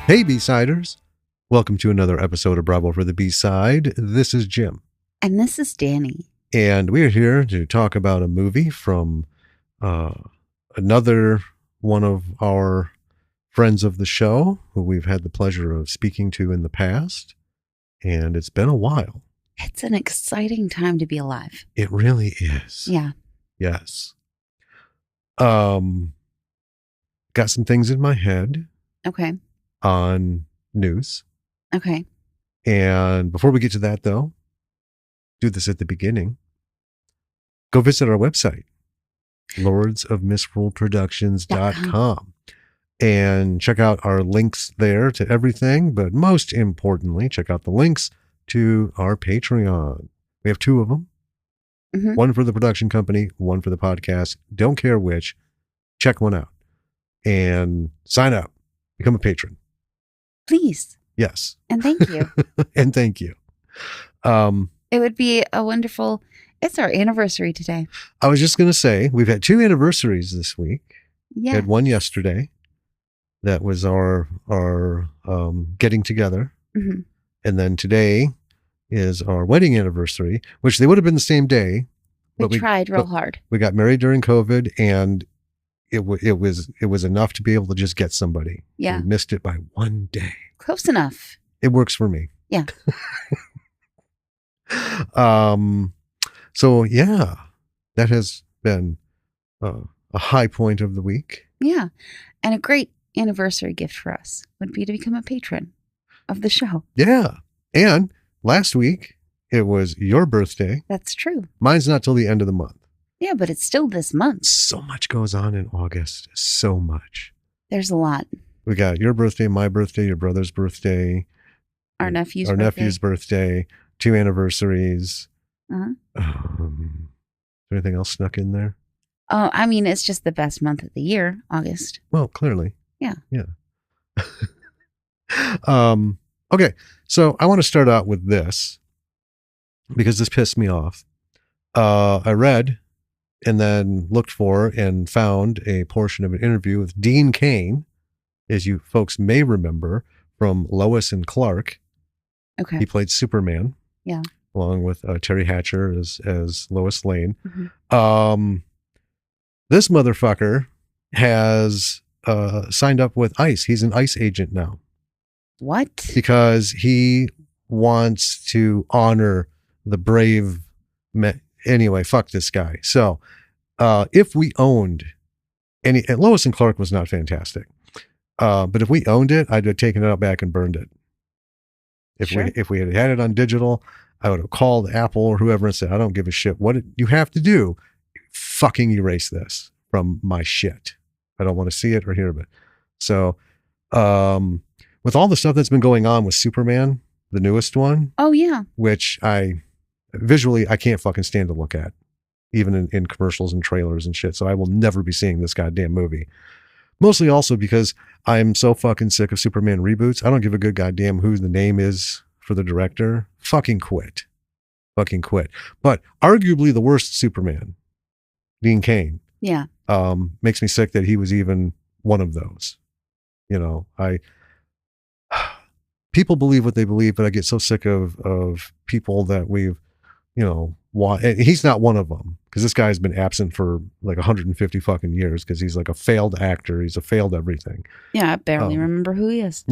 Hey, B-Siders. Welcome to another episode of Bravo for the B-Side. This is Jim. And this is Danny. And we are here to talk about a movie from another one of our friends of the show who we've had the pleasure of speaking to in the past. And it's been a while. It's an exciting time to be alive. It really is. Yeah. Yes. Got some things in my head. Okay. On news. Okay. And before we get to that, though, do this at the beginning. Go visit our website, lordsofmisruleproductions.com, and check out our links there to everything. But most importantly, check out the links to our Patreon. We have two of them. Mm-hmm. One for the production company, one for the podcast. Don't care which. Check one out and sign up. Become a patron. Please. Yes. And thank you. And thank you. It would be a wonderful, it's our anniversary today. I was just going to say, we've had two anniversaries this week. Yeah. We had one yesterday. That was our getting together. Mm-hmm. And then today is our wedding anniversary, which they would have been the same day. We tried real hard. We got married during COVID, and it was enough to be able to just get somebody. Yeah. We missed it by one day. Close enough. It works for me. Yeah. So yeah, that has been a high point of the week. Yeah. And a great anniversary gift for us would be to become a patron of the show. Yeah. And last week it was your birthday. That's true. Mine's not till the end of the month. Yeah, but it's still this month. So much goes on in August. So much. There's a lot. We got your birthday, my birthday, your brother's birthday, Our nephew's birthday, two anniversaries. Uh-huh. Is there anything else snuck in there? Oh, I mean, it's just the best month of the year, August. Well, clearly. Yeah. Yeah. Okay. So I want to start out with this because this pissed me off. I read and then looked for and found a portion of an interview with Dean Cain, as you folks may remember from Lois and Clark. Okay. He played Superman. Yeah. Along with Terry Hatcher as Lois Lane. Mm-hmm. This motherfucker has signed up with ICE. He's an ICE agent now. What? Because he wants to honor the brave men. Anyway, fuck this guy. So if we owned and Lois and Clark was not fantastic. But if we owned it, I'd have taken it out back and burned it. If we had it on digital, I would have called Apple or whoever and said, I don't give a shit. What you have to do, fucking erase this from my shit. I don't want to see it or hear of it. So with all the stuff that's been going on with Superman, the newest one. Oh, yeah. Which I can't fucking stand to look at, even in commercials and trailers and shit. So I will never be seeing this goddamn movie. Mostly also because I'm so fucking sick of Superman reboots. I don't give a good goddamn who the name is for the director. Fucking quit. But arguably the worst Superman, Dean Cain. Yeah. Makes me sick that he was even one of those. You know, people believe what they believe, but I get so sick of people that we've, you know, and he's not one of them, because this guy's been absent for like 150 fucking years because he's like a failed actor. He's a failed everything. Yeah, I barely remember who he is.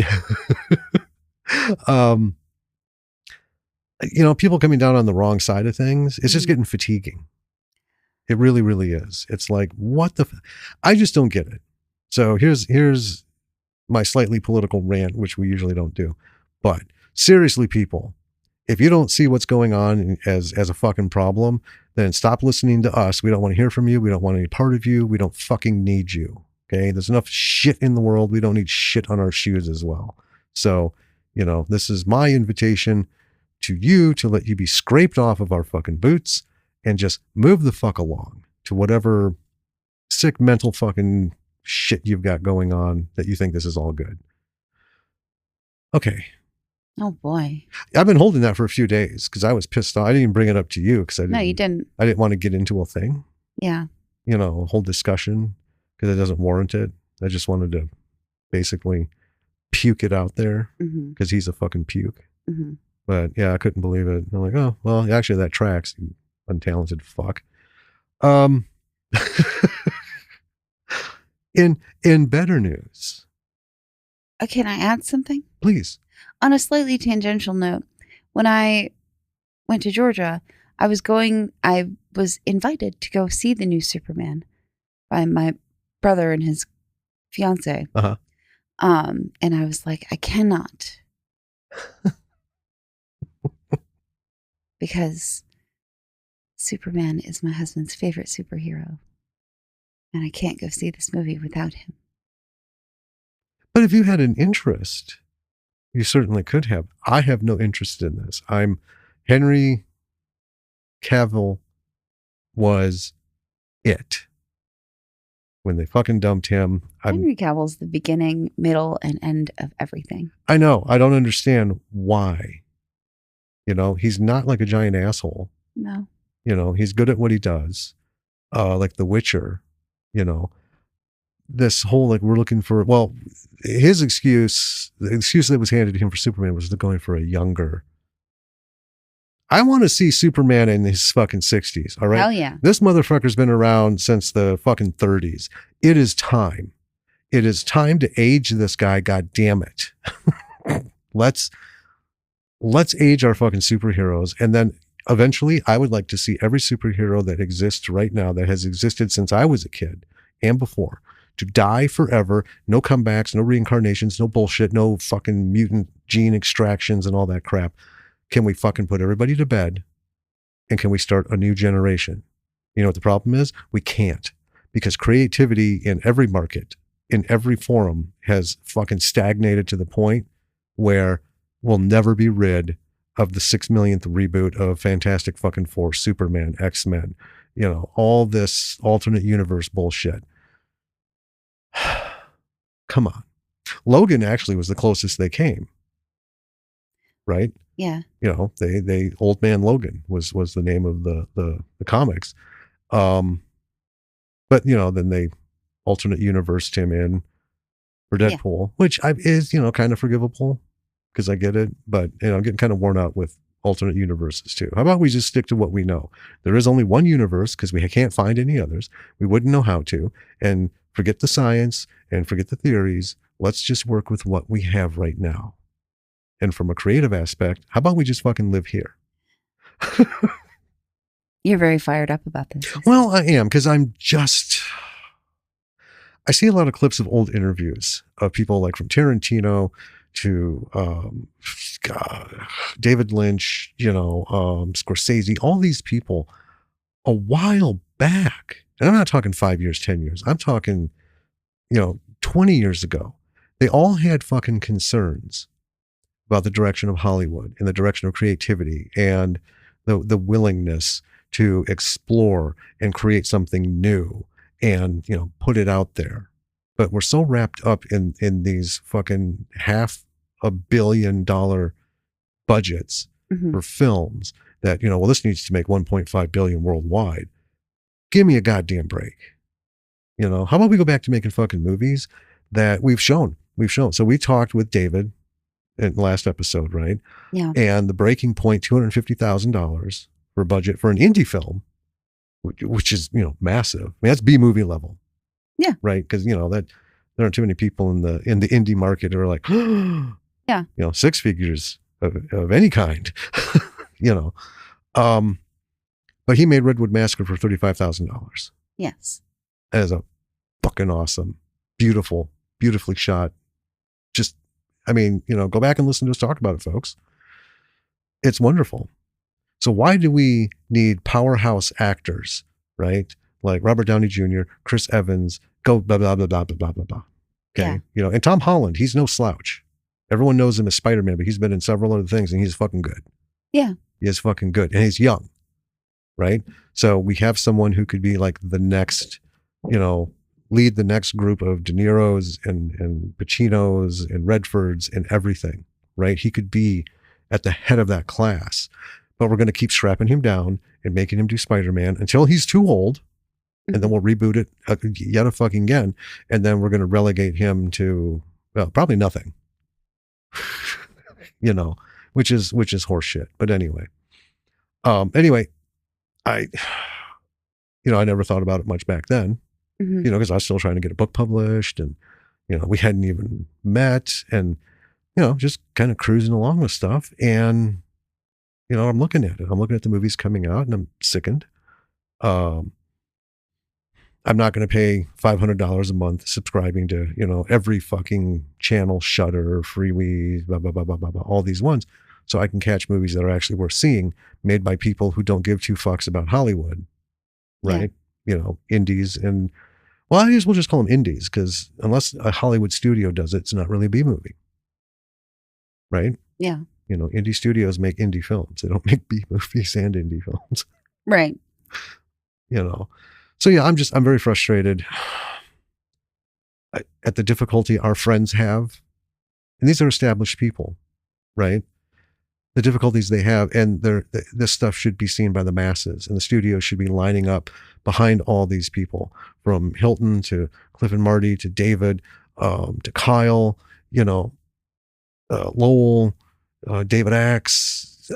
You know, people coming down on the wrong side of things, it's just getting fatiguing. It really, really is. It's like, what the I just don't get it. So here's my slightly political rant, which we usually don't do. But seriously, people, if you don't see what's going on as a fucking problem, then stop listening to us. We don't want to hear from you. We don't want any part of you. We don't fucking need you. Okay. There's enough shit in the world. We don't need shit on our shoes as well. So, you know, this is my invitation to you to let you be scraped off of our fucking boots and just move the fuck along to whatever sick mental fucking shit you've got going on that you think this is all good. Okay. Oh boy. I've been holding that for a few days because I was pissed off. I didn't even bring it up to you because No, you didn't. I didn't want to get into a thing. Yeah. You know, a whole discussion because it doesn't warrant it. I just wanted to basically puke it out there Mm-hmm. because he's a fucking puke. Mm-hmm. But yeah, I couldn't believe it. I'm like, oh, well, actually that tracks, you untalented fuck. Um, in better news, Can I add something? please. On a slightly tangential note, when I went to Georgia, I was invited to go see the new Superman by my brother and his fiance. Uh-huh. And I was like, I cannot. Because Superman is my husband's favorite superhero. And I can't go see this movie without him. But if you had an interest, you certainly could have. I have no interest in this. Henry Cavill was it. When they fucking dumped him. Henry Cavill's the beginning, middle, and end of everything. I know. I don't understand why. He's not like a giant asshole. No. He's good at what he does. Like The Witcher, this whole, like, we're looking for, well, the excuse that was handed to him for Superman was going for a younger. I want to see Superman in his fucking 60s. All right. Hell yeah. This motherfucker's been around since the fucking 30s. It is time. It is time to age this guy. God damn it. Let's age our fucking superheroes. And then eventually I would like to see every superhero that exists right now, that has existed since I was a kid and before, to die forever. No comebacks, no reincarnations, no bullshit, no fucking mutant gene extractions and all that crap. Can we fucking put everybody to bed, and can we start a new generation? You know what the problem is? We can't, because creativity in every market, in every forum, has fucking stagnated to the point where we'll never be rid of the 6 millionth reboot of Fantastic fucking Four, Superman, X-Men, all this alternate universe bullshit. Come on. Logan actually was the closest they came. Right? Yeah. They Old Man Logan was the name of the comics. But then they alternate universed him in for Deadpool, which is, kind of forgivable because I get it, but I'm getting kind of worn out with alternate universes too. How about we just stick to what we know? There is only one universe because we can't find any others. We wouldn't know how to, and forget the science and forget the theories. Let's just work with what we have right now. And from a creative aspect, how about we just fucking live here? You're very fired up about this. Well, I am, because I see a lot of clips of old interviews of people like from Tarantino to David Lynch, Scorsese, all these people a while back. And I'm not talking 5 years, 10 years. I'm talking, 20 years ago. They all had fucking concerns about the direction of Hollywood and the direction of creativity and the willingness to explore and create something new and, put it out there. But we're so wrapped up in these fucking $500 million budgets for films that, this needs to make 1.5 billion worldwide. Give me a goddamn break. How about we go back to making fucking movies that we've shown? So we talked with David in the last episode, right? Yeah. And the breaking point, $250,000 for budget for an indie film, which is, massive. I mean, that's B movie level. Yeah. Right. Because, that there aren't too many people in the indie market who are like, yeah, 6 figures of any kind, but he made Redwood Massacre for $35,000. Yes. That is a fucking awesome, beautifully shot. Just, go back and listen to us talk about it, folks. It's wonderful. So why do we need powerhouse actors, right? Like Robert Downey Jr., Chris Evans, go blah, blah, blah, blah, blah, blah, blah, blah. Okay. Yeah. And Tom Holland, he's no slouch. Everyone knows him as Spider-Man, but he's been in several other things and he's fucking good. Yeah. He is fucking good. And he's young, right? So we have someone who could be like the next, lead the next group of De Niro's and Pacinos and Redfords and everything, right? He could be at the head of that class, but we're going to keep strapping him down and making him do Spider-Man until he's too old. And then we'll reboot it yet a fucking again. And then we're going to relegate him to, well, probably nothing. you know, which is horseshit. But anyway, I, I never thought about it much back then, because I was still trying to get a book published, and, we hadn't even met, and, just kind of cruising along with stuff. And, I'm looking at it. I'm looking at the movies coming out, and I'm sickened. I'm not going to pay $500 a month subscribing to, every fucking channel, Shudder, Freeway, blah, blah, blah, blah, blah, blah, all these ones. So I can catch movies that are actually worth seeing, made by people who don't give two fucks about Hollywood, right? Yeah. Indies, and, well, I guess we'll just call them indies, because unless a Hollywood studio does it, it's not really a B movie, right? Yeah. Indie studios make indie films. They don't make B movies and indie films. Right. So yeah, I'm very frustrated at the difficulty our friends have. And these are established people, right? The difficulties they have, and this stuff should be seen by the masses, and the studios should be lining up behind all these people, from Hilton to Cliff and Marty to David, to Kyle, Lowell, David Axe.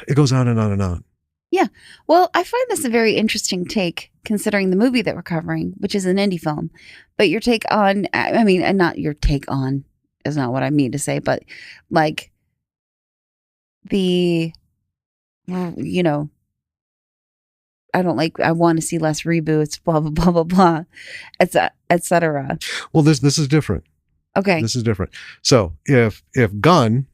It goes on and on and on. Yeah. Well, I find this a very interesting take, considering the movie that we're covering, which is an indie film. But your take on, and not your take on is not what I mean to say, but like I want to see less reboots, blah, blah, blah, blah, blah, et cetera. Well, this is different. Okay. This is different. So if Gunn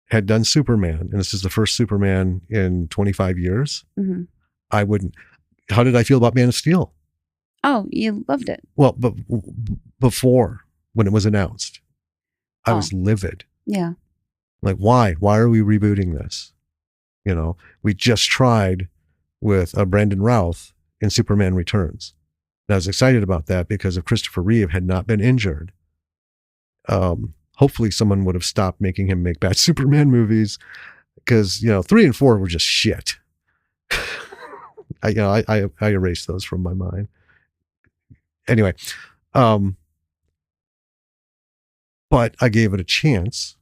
had done Superman, and this is the first Superman in 25 years, I wouldn't. How did I feel about Man of Steel? Oh, you loved it. Well, but before, when it was announced, I was livid. Yeah. Like, why? Why are we rebooting this? We just tried with Brandon Routh in Superman Returns. And I was excited about that because if Christopher Reeve had not been injured, hopefully someone would have stopped making him make bad Superman movies, because 3 and 4 were just shit. I erased those from my mind. Anyway, but I gave it a chance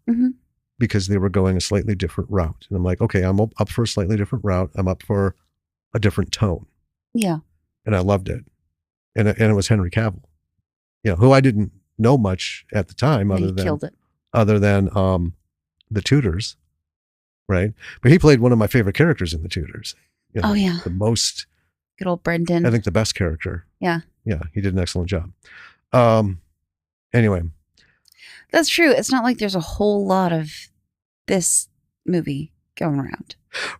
because they were going a slightly different route, and I'm like, okay, I'm up for a slightly different route. I'm up for a different tone. Yeah, and I loved it, and it was Henry Cavill, who I didn't know much at the time, other than the Tudors, right? But he played one of my favorite characters in the Tudors. The most good old Brendan. I think the best character. Yeah, he did an excellent job. Anyway, that's true. It's not like there's a whole lot of this movie going around.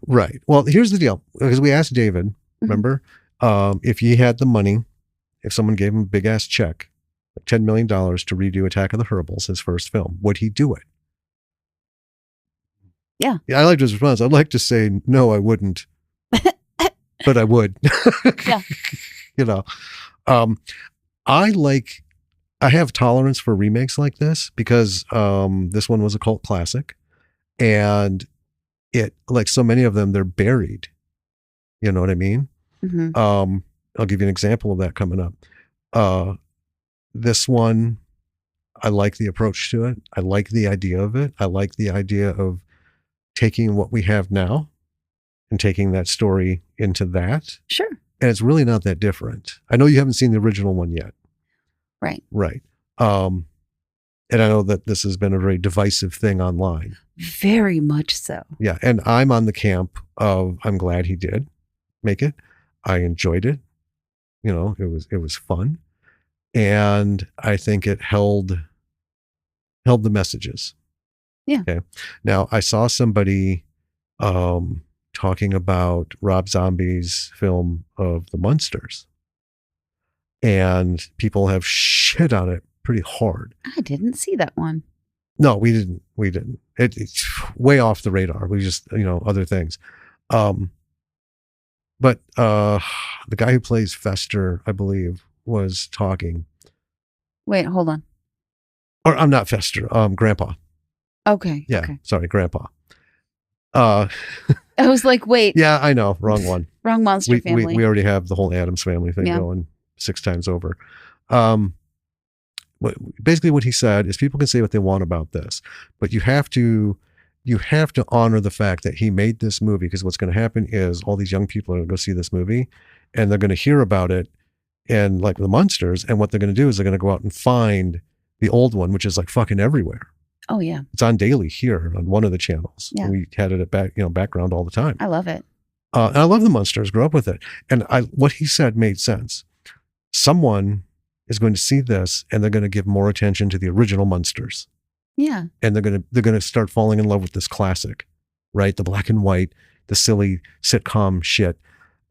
Right. Well, here's the deal, because we asked David, remember, if he had the money, if someone gave him a big ass check, like $10 million to redo Attack of the Herbals, his first film, would he do it? Yeah. I liked his response. I'd like to say, no, I wouldn't, but I would. Yeah. I have tolerance for remakes like this, because this one was a cult classic, and it, like so many of them, they're buried. You know what I mean? I'll give you an example of that coming up. This one, I like the approach to it. I like the idea of it. I like the idea of taking what we have now and taking that story into that. Sure. And it's really not that different. I know you haven't seen the original one yet. Right. Right. And I know that this has been a very divisive thing online. Very much so. Yeah. And I'm on the camp of, I'm glad he did make it. I enjoyed it. It was fun. And I think it held the messages. Yeah. Okay. Now, I saw somebody talking about Rob Zombie's film of the Munsters, and people have shit on it pretty hard. I didn't see that one. No, we didn't. It's way off the radar. We just, other things. But the guy who plays Fester, I believe, was talking. Wait, hold on. Or I'm not Fester, Grandpa. Okay. Yeah, okay. Sorry, Grandpa. I was like, wait. Yeah, I know. Wrong one. Wrong monster family. We already have the whole Addams Family thing going 6 times over. basically what he said is people can say what they want about this, but you have to honor the fact that he made this movie, because what's going to happen is all these young people are going to go see this movie and they're going to hear about it and like the Munsters, and what they're going to do is they're going to go out and find the old one, which is like fucking everywhere. Oh yeah. It's on daily here on one of the channels. Yeah. We had it at background all the time. I love it. And I love the Munsters, grew up with it. And what he said made sense. Someone is going to see this and they're going to give more attention to the original Munsters. Yeah. And they're going to start falling in love with this classic, right? The black and white, the silly sitcom shit.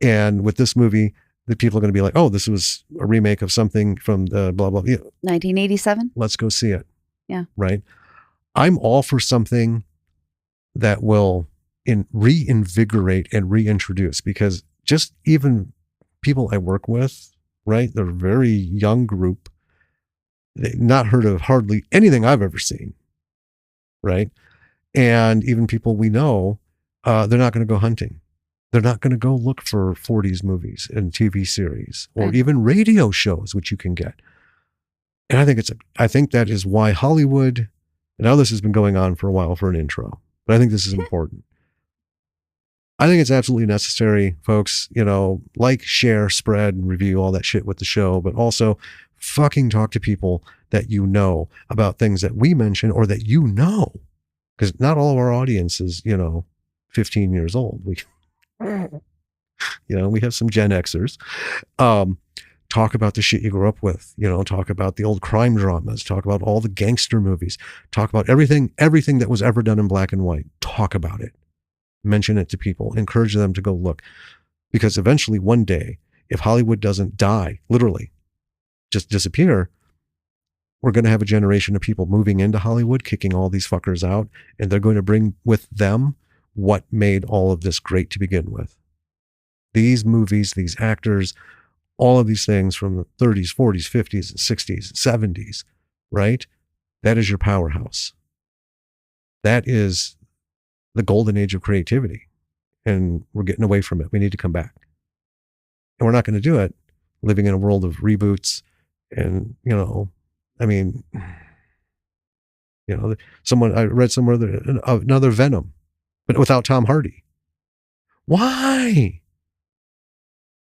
And with this movie, the people are going to be like, oh, this was a remake of something from the blah, blah, blah. 1987. Let's go see it. Yeah. Right. I'm all for something that will reinvigorate and reintroduce, because just even people I work with, right? They're a very young group. They've not heard of hardly anything I've ever seen. Right. And even people we know, they're not going to go hunting. They're not going to go look for 40s movies and TV series or even radio shows, which you can get. And I think that is why Hollywood, and now this has been going on for a while for an intro, but I think this is important. I think it's absolutely necessary, folks, like, share, spread, and review all that shit with the show, but also fucking talk to people that you know about things that we mention or that because not all of our audience is, 15 years old. We have some Gen Xers. Talk about the shit you grew up with, talk about the old crime dramas, talk about all the gangster movies, talk about everything that was ever done in black and white. Talk about it. Mention it to people, encourage them to go look, because eventually one day, if Hollywood doesn't die, literally just disappear, we're going to have a generation of people moving into Hollywood, kicking all these fuckers out, and they're going to bring with them what made all of this great to begin with. These movies, these actors, all of these things from the 30s, 40s, 50s, and 60s, and 70s, right? That is your powerhouse. That is the golden age of creativity. And we're getting away from it. We need to come back. And we're not going to do it living in a world of reboots and, I read somewhere that another Venom, but without Tom Hardy. Why?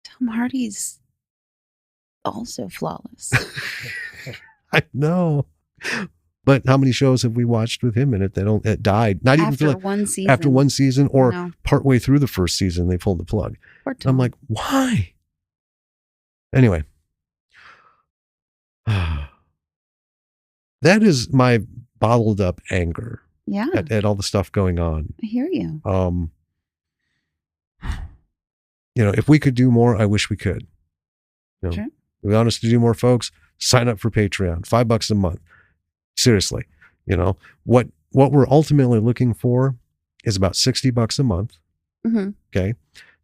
Tom Hardy's also flawless. I know. But how many shows have we watched with him in it? It died. Not even after one season. After one season, or partway through the first season, they pulled the plug. I'm like, why? Anyway. That is my bottled up anger. Yeah. At all the stuff going on. I hear you. If we could do more, I wish we could. Sure. If we want us to do more, folks, sign up for Patreon, $5 a month. Seriously, what we're ultimately looking for is about $60 a month. Mm-hmm. Okay.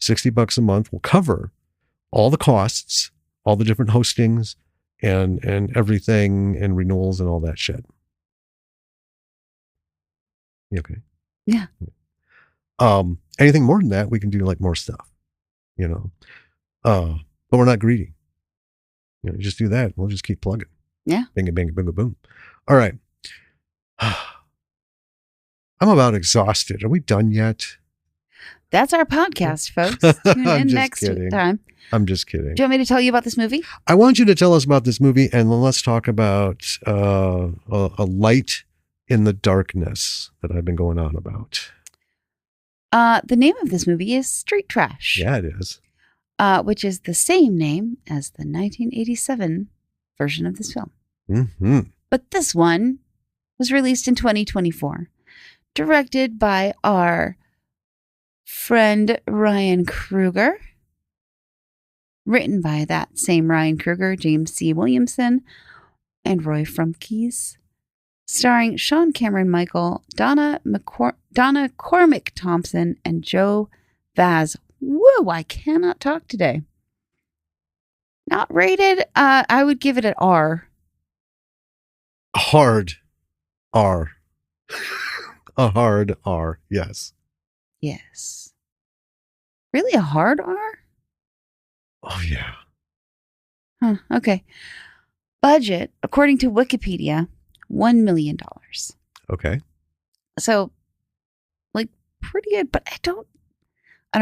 $60 a month will cover all the costs, all the different hostings and everything and renewals and all that shit. You okay? Yeah. Anything more than that, we can do like more stuff, but we're not greedy. Just do that. We'll just keep plugging. Yeah. Bing, bang, bing, boom. All right. I'm about exhausted. Are we done yet? That's our podcast, folks. Tune in next time. I'm just kidding. Do you want me to tell you about this movie? I want you to tell us about this movie, and then let's talk about a light in the darkness that I've been going on about. The name of this movie is Street Trash. Yeah, it is. Which is the same name as the 1987 version of this film. Mm-hmm. But this one was released in 2024, directed by our friend Ryan Kruger, written by that same Ryan Kruger, James C. Williamson, and Roy Frumkes, starring Sean Cameron Michael, Donna Cormac Thompson, and Joe Vaz. Whoa, I cannot talk today. Not rated. I would give it an R. Hard R. A hard R, yes. Yes. Really, a hard R? Oh, yeah. Huh, okay. Budget, according to Wikipedia, $1 million. Okay. So, like, pretty good, but I don't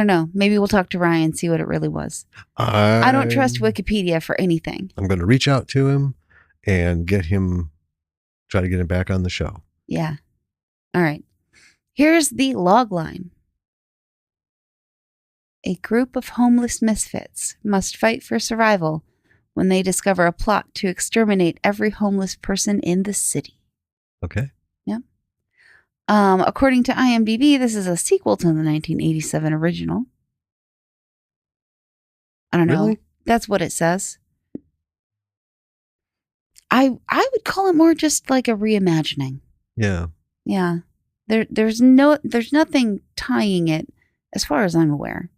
know. Maybe we'll talk to Ryan, see what it really was. I don't trust Wikipedia for anything. I'm going to reach out to him and try to get him back on the show. Yeah. All right. Here's the log line. A group of homeless misfits must fight for survival when they discover a plot to exterminate every homeless person in the city. Okay. Yeah. According to IMDb, this is a sequel to the 1987 original. I don't know. Really? That's what it says. I would call it more just like a reimagining. Yeah. Yeah. There's nothing tying it, as far as I'm aware,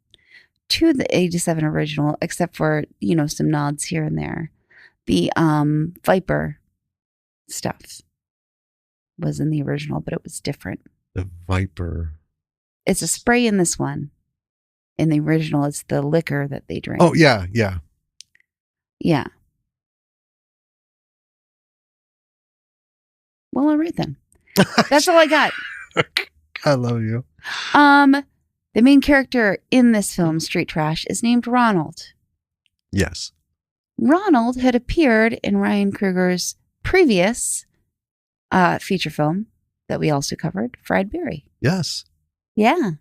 to the 87 original, except for, some nods here and there. The Viper stuff was in the original, but it was different. The Viper. It's a spray in this one. In the original, it's the liquor that they drink. Oh, yeah, yeah. Yeah. Well, all right then. That's all I got. I love you. The main character in this film, Street Trash, is named Ronald. Yes. Ronald had appeared in Ryan Kruger's previous feature film that we also covered, Fried Berry. Yes. Yeah.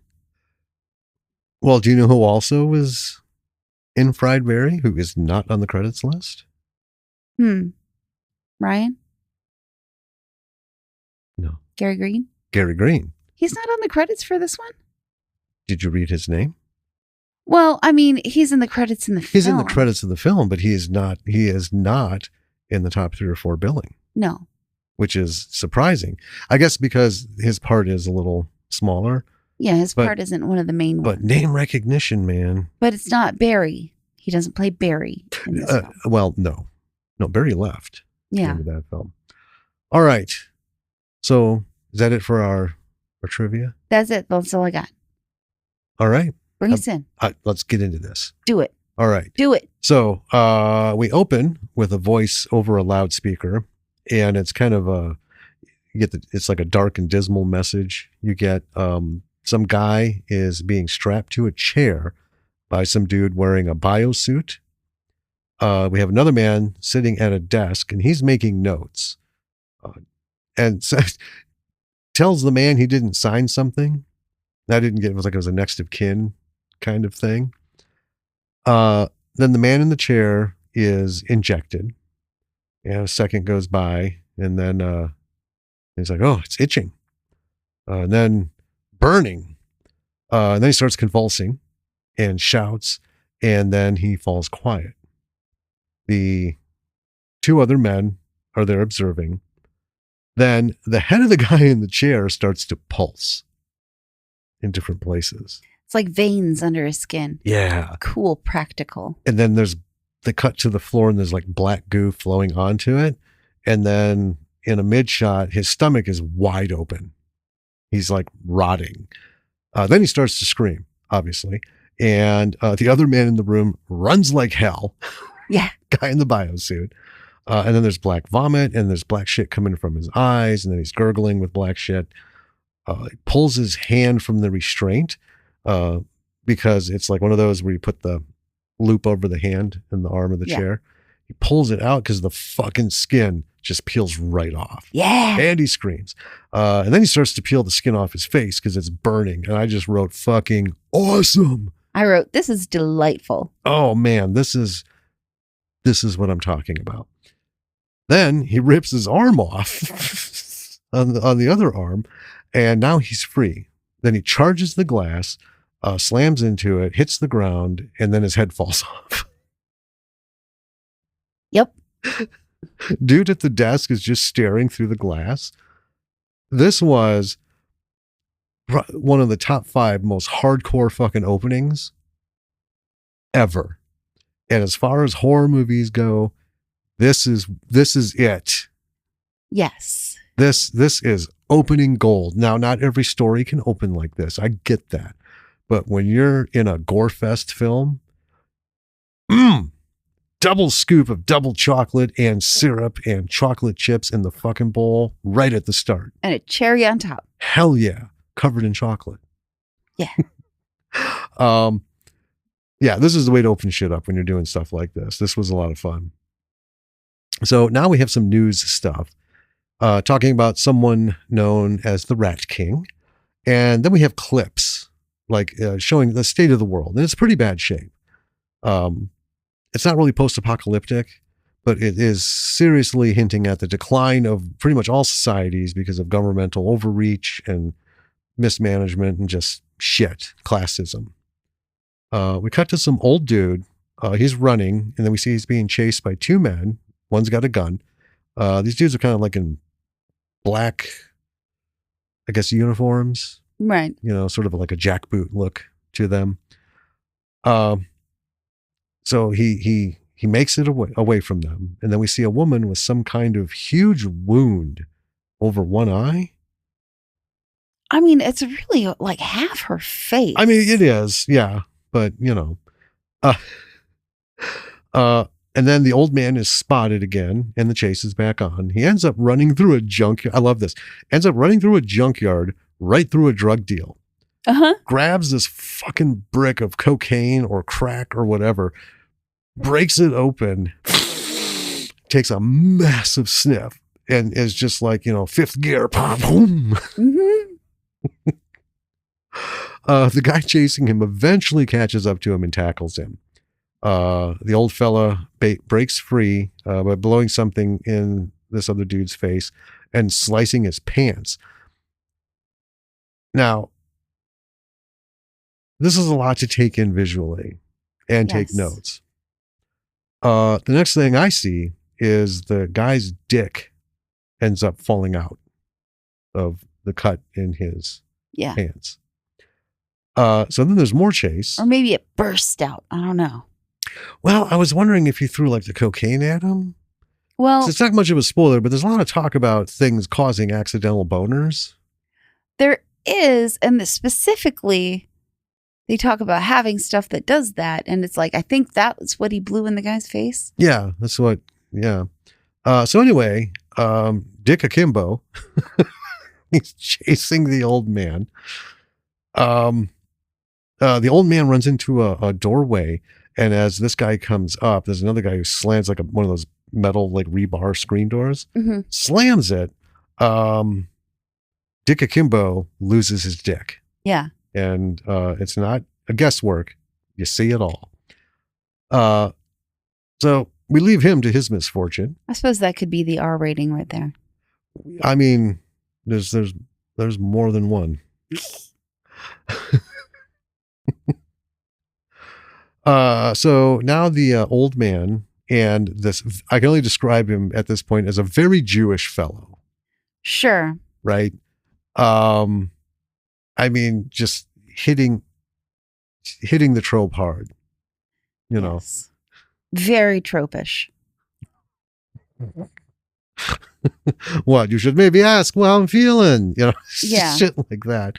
Well, do you know who also was in Fried Berry, who is not on the credits list? Ryan? No. Gary Green? Gary Green. He's not on the credits for this one? Did you read his name? Well, I mean, he's in the credits in the film. He's in the credits of the film, but he is not in the top 3 or 4 billing. No. Which is surprising. I guess because his part is a little smaller. Yeah, his part isn't one of the main ones. But name recognition, man. But it's not Barry. He doesn't play Barry in this film. Well, no. No, Barry left. Yeah. Into that film. All right. So is that it for our trivia? That's it. That's all I got. All right. Bring us in. Let's get into this. Do it. All right. Do it. So we open with a voice over a loudspeaker, and it's kind of it's like a dark and dismal message. You get some guy is being strapped to a chair by some dude wearing a biosuit. We have another man sitting at a desk, and he's making notes. And tells the man he didn't sign something. I didn't get it. Was like it was a next of kin kind of thing. Then the man in the chair is injected. And a second goes by, and then he's like, "Oh, it's itching." And then burning. And then he starts convulsing and shouts, and then he falls quiet. The 2 other men are there observing. Then the head of the guy in the chair starts to pulse in different places. It's like veins under his skin. Yeah. Cool, practical. And then there's the cut to the floor, and there's like black goo flowing onto it. And then in a mid shot, his stomach is wide open. He's like rotting. Then he starts to scream, obviously. And the other man in the room runs like hell. Yeah. Guy in the biosuit. And then there's black vomit, and there's black shit coming from his eyes, and then he's gurgling with black shit. He pulls his hand from the restraint because it's like one of those where you put the loop over the hand and the arm of the chair. He pulls it out because the fucking skin just peels right off. Yeah. And he screams. And then he starts to peel the skin off his face because it's burning. And I just wrote fucking awesome. I wrote, this is delightful. Oh man, this is what I'm talking about. Then he rips his arm off on the other arm, and now he's free. Then he charges the glass, slams into it, hits the ground, and then his head falls off. Yep. Dude at the desk is just staring through the glass. This was one of the top 5 most hardcore fucking openings ever. And as far as horror movies go, this is it. Yes. This is opening gold. Now, not every story can open like this. I get that. But when you're in a gore fest film, double scoop of double chocolate and syrup and chocolate chips in the fucking bowl right at the start. And a cherry on top. Hell yeah. Covered in chocolate. Yeah. Yeah, this is the way to open shit up when you're doing stuff like this. This was a lot of fun. So now we have some news stuff, talking about someone known as the Rat King. And then we have clips like showing the state of the world. And it's pretty bad shape. It's not really post-apocalyptic, but it is seriously hinting at the decline of pretty much all societies because of governmental overreach and mismanagement and just shit, classism. We cut to some old dude. He's running, and then we see he's being chased by two men. One's got a gun. These dudes are kind of like in black, I guess, uniforms. Right. You know, sort of like a jackboot look to them. So he makes it away from them. And then we see a woman with some kind of huge wound over one eye. I mean, it's really like half her face. I mean, it is, yeah. But, you know. And then the old man is spotted again, and the chase is back on. He ends up running through a junkyard. I love this. Ends up running through a junkyard, right through a drug deal. Grabs this fucking brick of cocaine or crack or whatever, breaks it open, takes a massive sniff, and is just like, you know, fifth gear. Boom. The guy chasing him eventually catches up to him and tackles him. The old fella breaks free by blowing something in this other dude's face and slicing his pants. Now, this is a lot to take in visually and take notes. The next thing I see is the guy's dick ends up falling out of the cut in his pants. So then there's more chase. Or maybe it burst out. I don't know. Well, I was wondering if you threw like the cocaine at him. Well, it's not much of a spoiler, but there's a lot of talk about things causing accidental boners. There is, and specifically, they talk about having stuff that does that, and it's like, I think that was what he blew in the guy's face. Yeah, that's what, yeah. So anyway, Dick Akimbo, he's chasing the old man. The old man runs into a doorway, and as this guy comes up, there's another guy who slams like one of those metal like rebar screen doors, slams it. Dick Akimbo loses his dick. Yeah. And it's not a guesswork. You see it all. So we leave him to his misfortune. I suppose that could be the R rating right there. I mean, there's more than one. So now the old man, and this, I can only describe him at this point as a very Jewish fellow. Sure. Right. I mean, just hitting the trope hard, you know. Very tropish. What you should maybe ask how I'm feeling, you know, shit like that.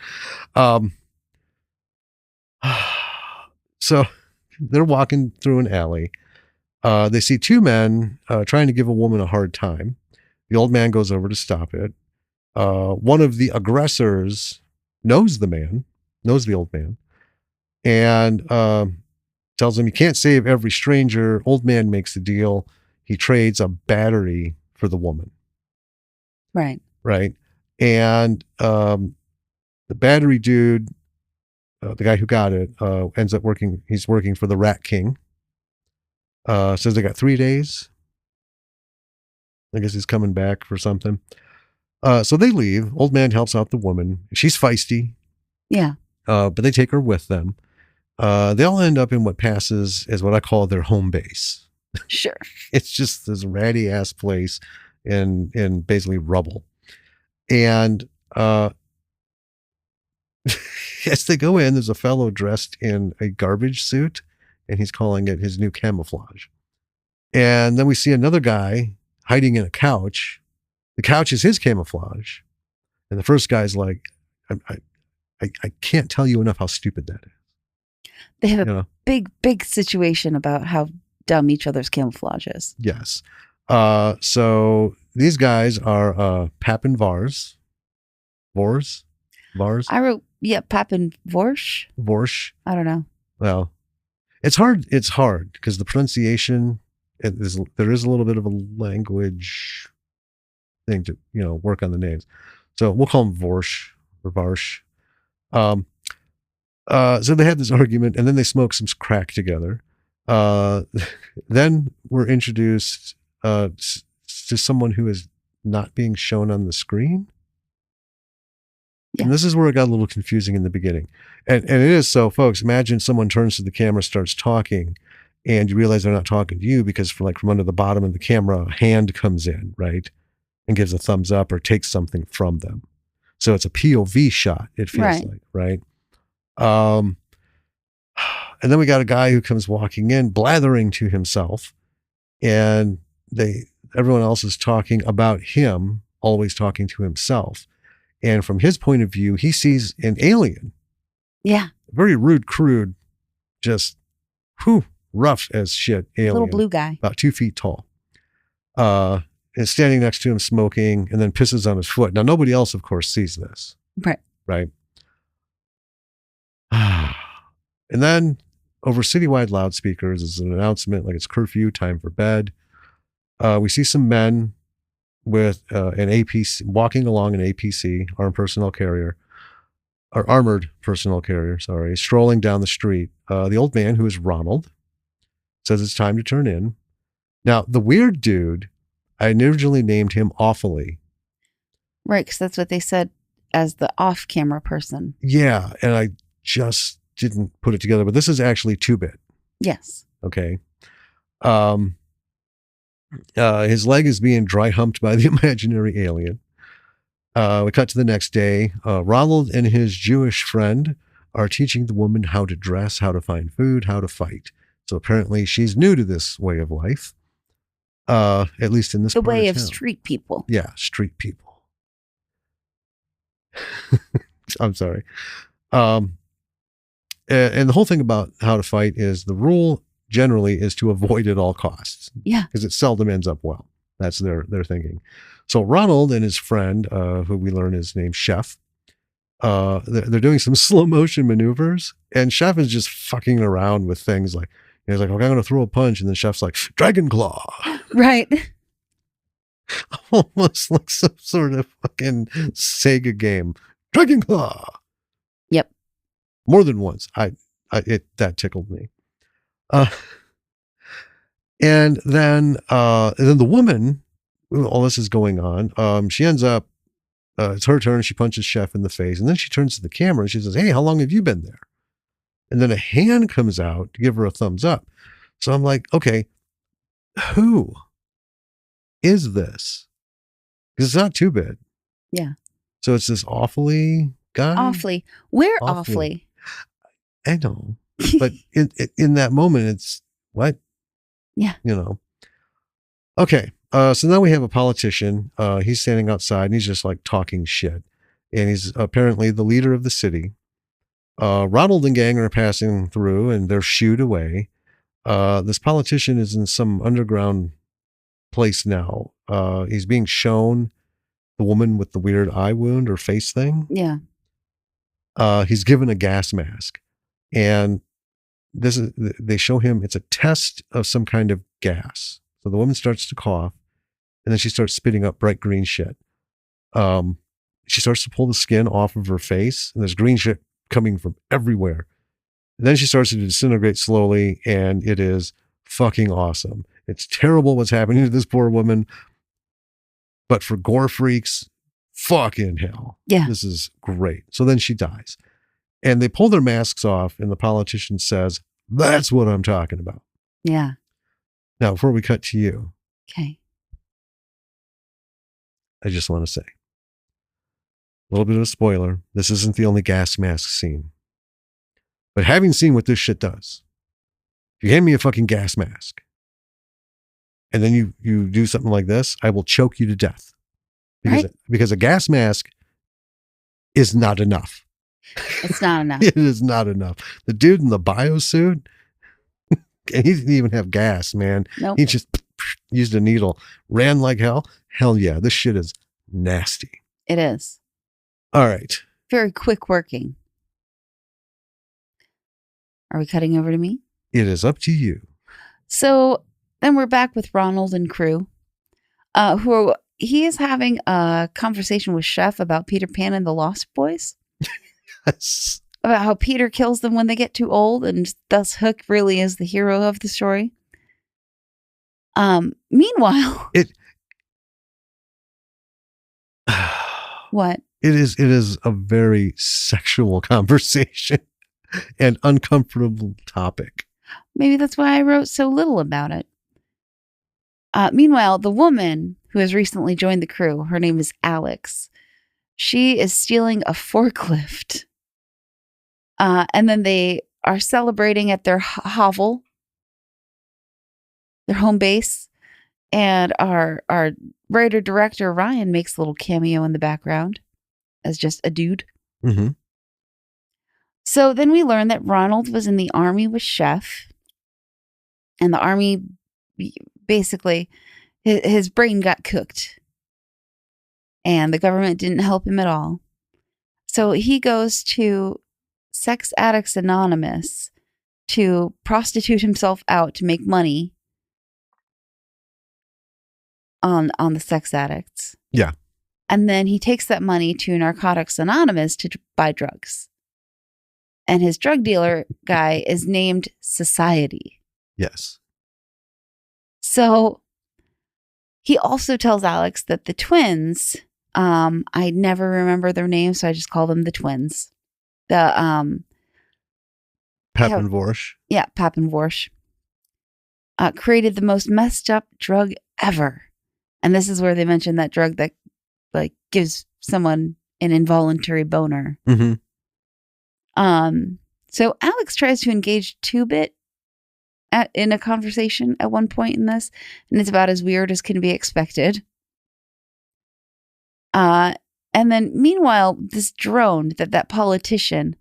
So they're walking through an alley. They see two men trying to give a woman a hard time. The old man goes over to stop it. One of the aggressors knows the old man, and tells him, you can't save every stranger. Old man makes the deal. He trades a battery for the woman. Right. Right. And the battery dude, the guy who got it, ends up working. He's working for the Rat King. Says they got 3 days. I guess he's coming back for something. So they leave. Old man helps out the woman. She's feisty. Yeah. But they take her with them. They all end up in what passes as what I call their home base. Sure. It's just this ratty ass place in basically rubble. And as they go in, there's a fellow dressed in a garbage suit, and he's calling it his new camouflage. And then we see another guy hiding in a couch. The couch is his camouflage. And the first guy's like, I can't tell you enough how stupid that is. They have a big situation about how dumb each other's camouflage is. Yes. So these guys are Pap and Vars. Vars? I wrote, Pap and Vorsh. Vorsh. I don't know. Well, it's hard because the pronunciation, there is a little bit of a language thing to, work on the names. So we'll call them Vorsh or Varsh. So they had this argument, and then they smoked some crack together. Then we're introduced to someone who is not being shown on the screen. Yeah. And this is where it got a little confusing in the beginning. And it is so, folks, imagine someone turns to the camera, starts talking, and you realize they're not talking to you because from under the bottom of the camera, a hand comes in, right? And gives a thumbs up or takes something from them. So it's a POV shot, it feels like, right? And then we got a guy who comes walking in, blathering to himself, and everyone else is talking about him, always talking to himself. And from his point of view, he sees an alien. Yeah. Very rude, crude, just rough as shit alien. Little blue guy. About 2 feet tall. Is standing next to him smoking and then pisses on his foot. Now, nobody else, of course, sees this. Right. And then over citywide loudspeakers is an announcement like it's curfew, time for bed. We see some men with an APC walking along an APC, armored personnel carrier, strolling down the street. The old man, who is Ronald, says it's time to turn in. Now, the weird dude, I originally named him Awfully. Right, because that's what they said as the off-camera person. Yeah, and I just didn't put it together, but this is actually 2-bit. Yes. Okay. His leg is being dry humped by the imaginary alien. We cut to the next day. Ronald and his Jewish friend are teaching the woman how to dress, how to find food, how to fight. So apparently she's new to this way of life. At least in this the way of town. Street people. Yeah, street people. I'm sorry. And the whole thing about how to fight is the rule generally is to avoid at all costs. Yeah. Because it seldom ends up well. That's their thinking. So Ronald and his friend, who we learn is named Chef, they're doing some slow motion maneuvers, and Chef is just fucking around with things like, he's like, okay, I'm going to throw a punch. And then Chef's like, Dragon Claw. Right. Almost like some sort of fucking Sega game. Dragon Claw. Yep. More than once. That tickled me. And then the woman, all this is going on. She ends up, it's her turn. She punches Chef in the face, and then she turns to the camera and she says, hey, how long have you been there? And then a hand comes out to give her a thumbs up. So I'm like, okay, who is this? Because it's not 2-bit. Yeah. So it's this Awfully guy. Awfully. Where Awfully? I know. But in that moment, it's what? Yeah. Okay. So now we have a politician. He's standing outside and he's just like talking shit. And he's apparently the leader of the city. Ronald and gang are passing through and they're shooed away. This politician is in some underground place now. He's being shown the woman with the weird eye wound or face thing. Yeah. He's given a gas mask, and they show him, it's a test of some kind of gas. So the woman starts to cough, and then she starts spitting up bright green shit. She starts to pull the skin off of her face, and there's green shit coming from everywhere. And then she starts to disintegrate slowly, and it is fucking awesome. It's terrible what's happening to this poor woman, but for gore freaks, fucking hell. Yeah. This is great. So then she dies. And they pull their masks off, and the politician says, that's what I'm talking about. Yeah. Now, before we cut to you. Okay. I just want to say, a little bit of a spoiler. This isn't the only gas mask scene. But having seen what this shit does, if you hand me a fucking gas mask, and then you do something like this, I will choke you to death. Because a gas mask is not enough. It's not enough. It is not enough. The dude in the biosuit, And he didn't even have gas, man. Nope. He just used a needle, ran like hell. Hell yeah, this shit is nasty. It is. All right. Very quick working. Are we cutting over to me? It is up to you. So then we're back with Ronald and crew, he is having a conversation with Chef about Peter Pan and the Lost Boys. Yes. About how Peter kills them when they get too old, and thus Hook really is the hero of the story. Meanwhile, what? It is a very sexual conversation and uncomfortable topic. Maybe that's why I wrote so little about it. Meanwhile, the woman who has recently joined the crew, her name is Alex. She is stealing a forklift. And then they are celebrating at their hovel, their home base. And our writer-director, Ryan, makes a little cameo in the background as just a dude. Mm-hmm. So then we learn that Ronald was in the army with Chef. And the army, basically, his brain got cooked. And the government didn't help him at all. So he goes to Sex Addicts Anonymous to prostitute himself out to make money on the sex addicts. Yeah. And then he takes that money to Narcotics Anonymous to buy drugs. And his drug dealer guy is named Society. Yes. So he also tells Alex that the twins, I never remember their names, so I just call them the twins. The Pap and Vorsh. Yeah, Pap and Vorsh. Created the most messed up drug ever. And this is where they mention that drug that like gives someone an involuntary boner. Mm-hmm. So Alex tries to engage Tubi in a conversation at one point in this, and it's about as weird as can be expected. And then meanwhile, this drone that politician,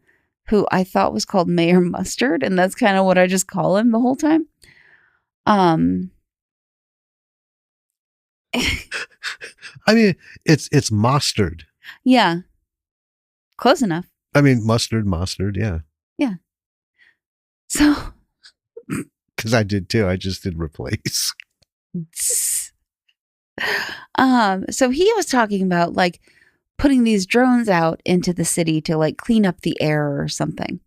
who I thought was called Mayor Mustard, and that's kind of what I just call him the whole time. I mean, it's mustard. Yeah. Close enough. I mean, mustard, yeah. Yeah. So. Because I did too. I just did replace. So he was talking about like putting these drones out into the city to like clean up the air or something.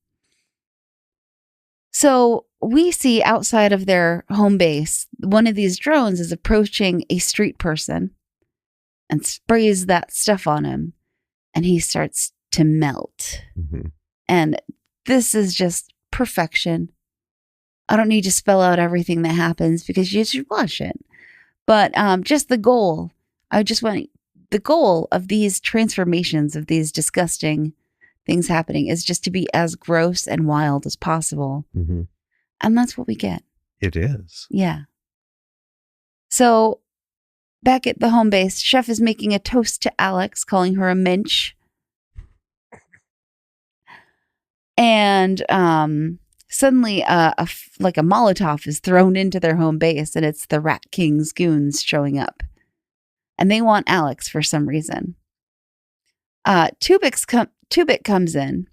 So we see outside of their home base, one of these drones is approaching a street person and sprays that stuff on him, and he starts to melt. Mm-hmm. And this is just perfection. I don't need to spell out everything that happens because you should watch it. But just the goal. The goal of these transformations, of these disgusting things happening, is just to be as gross and wild as possible. Mm-hmm. And that's what we get. It is. Yeah. So back at the home base, Chef is making a toast to Alex, calling her a mensch. And suddenly like a Molotov is thrown into their home base, and it's the Rat King's goons showing up. And they want Alex for some reason. Tubi comes in,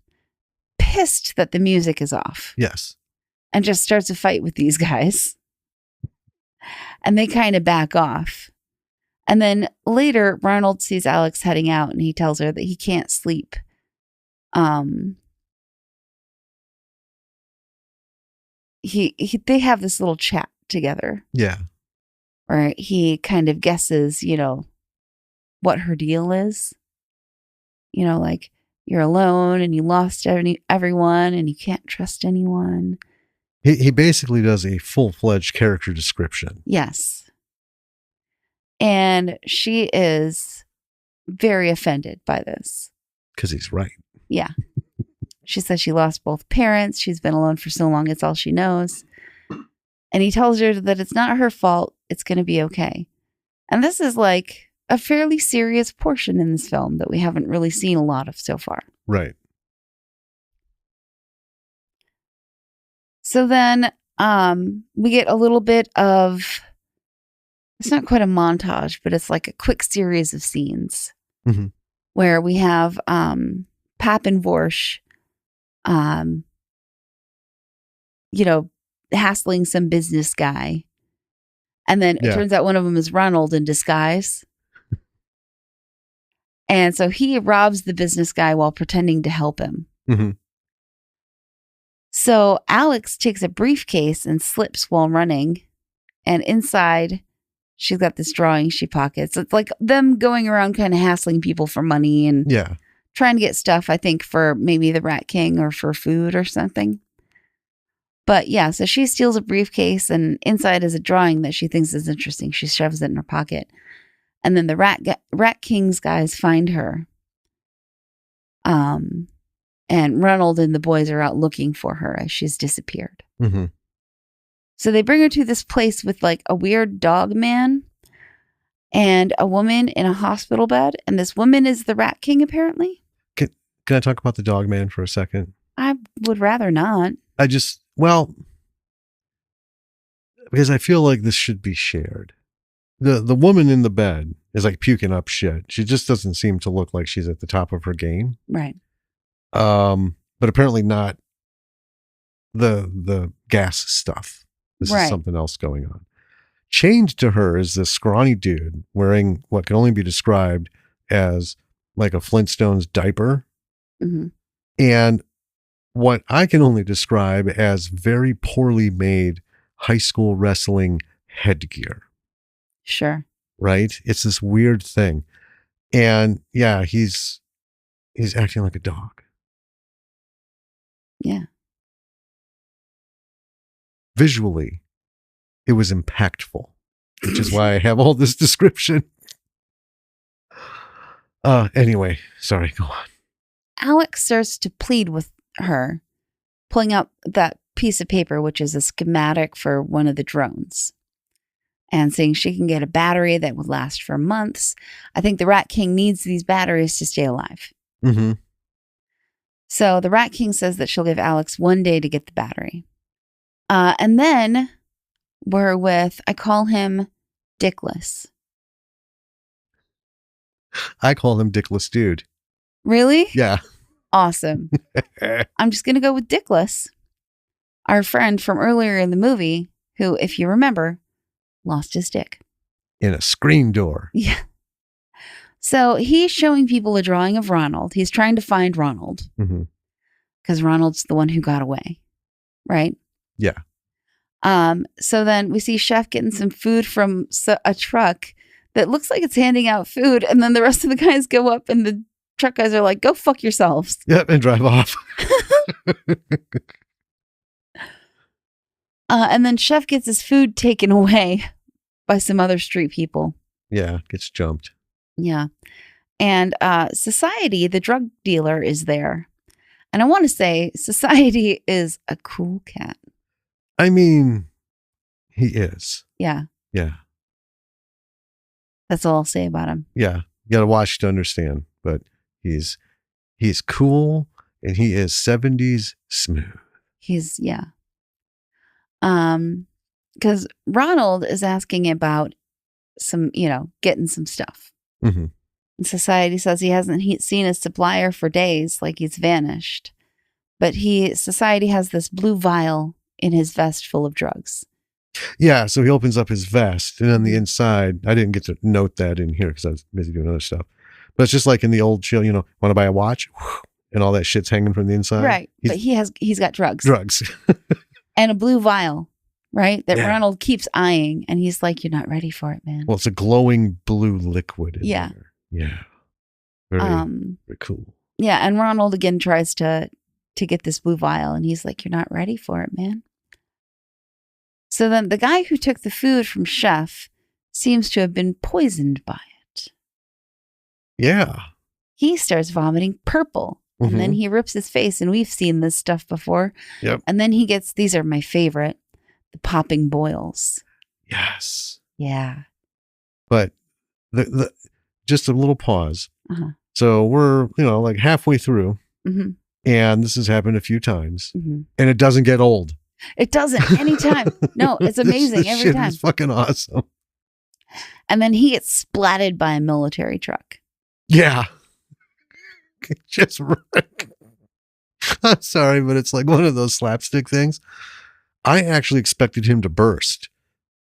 pissed that the music is off. Yes. And just starts a fight with these guys. And they kind of back off. And then later, Ronald sees Alex heading out, and he tells her that he can't sleep. They have this little chat together. Yeah. Where he kind of guesses, what her deal is. Like you're alone and you lost everyone and you can't trust anyone. He basically does a full-fledged character description. Yes. And she is very offended by this. Because he's right. Yeah. She says she lost both parents. She's been alone for so long. It's all she knows. And he tells her that it's not her fault. It's going to be okay. And this is like a fairly serious portion in this film that we haven't really seen a lot of so far. Right. So then we get a little bit of, it's not quite a montage, but it's like a quick series of scenes Mm-hmm. where we have Pap and Vorsh, hassling some business guy. And then it turns out one of them is Ronald in disguise. And so he robs the business guy while pretending to help him. Mm-hmm. So Alex takes a briefcase and slips while running. And inside, she's got this drawing she pockets. It's like them going around kind of hassling people for money and trying to get stuff, I think, for maybe the Rat King or for food or something. But yeah, so she steals a briefcase and inside is a drawing that she thinks is interesting. She shoves it in her pocket. And then the Rat King's guys find her. And Ronald and the boys are out looking for her as she's disappeared. Mm-hmm. So they bring her to this place with like a weird dog man and a woman in a hospital bed. And this woman is the Rat King, apparently. Can I talk about the dog man for a second? I would rather not. Because I feel like this should be shared. The woman in the bed is like puking up shit. She just doesn't seem to look like she's at the top of her game. Right. But apparently not the gas stuff. This is something else going on. Chained to her is this scrawny dude wearing what can only be described as like a Flintstones diaper. Mm-hmm. And what I can only describe as very poorly made high school wrestling headgear. Sure. Right? It's this weird thing. And yeah, he's acting like a dog. Yeah. Visually, it was impactful, which is why I have all this description. Anyway, sorry, go on. Alex starts to plead with her, pulling out that piece of paper, which is a schematic for one of the drones, and saying she can get a battery that would last for months. I think the Rat King needs these batteries to stay alive. Mm-hmm. So the Rat King says that she'll give Alex 1 day to get the battery. And then we're with, I call him Dickless. I call him Dickless Dude. Really? Yeah. Awesome. I'm just going to go with Dickless, our friend from earlier in the movie, who, if you remember, lost his dick. In a screen door. Yeah. So he's showing people a drawing of Ronald. He's trying to find Ronald. Because Ronald's the one who got away. Right? Yeah. So then we see Chef getting some food from a truck that looks like it's handing out food. And then the rest of the guys go up and the truck guys are like, go fuck yourselves. Yep. And drive off. And then Chef gets his food taken away by some other street people. Yeah. Gets jumped. Yeah. And Society, the drug dealer, is there. And I want to say Society is a cool cat. I mean, he is. Yeah. Yeah. That's all I'll say about him. Yeah. You got to watch to understand. But he's cool and he is 70s smooth. He's, yeah. Because Ronald is asking about some, getting some stuff. Mm-hmm. And Society says he hasn't seen his supplier for days, like he's vanished. But Society has this blue vial in his vest full of drugs. Yeah, so he opens up his vest, and on the inside, I didn't get to note that in here because I was busy doing other stuff. But it's just like in the old chill, want to buy a watch? And all that shit's hanging from the inside. Right, but he's got drugs. Drugs. And a blue vial, right? That Ronald keeps eyeing, and he's like, you're not ready for it, man. Well, it's a glowing blue liquid in there. Yeah. Very cool. Yeah, and Ronald again tries to get this blue vial, and he's like, you're not ready for it, man. So then the guy who took the food from Chef seems to have been poisoned by it. Yeah. He starts vomiting purple. And then he rips his face, and we've seen this stuff before. Yep. And then he gets, these are my favorite, the popping boils. Yes. Yeah. But the just a little pause. So we're, like halfway through, and this has happened a few times, and it doesn't get old. It doesn't anytime. No, it's amazing every shit time. is fucking awesome. And then he gets splatted by a military truck. Yeah. Just right. I'm sorry, but it's like one of those slapstick things. I actually expected him to burst.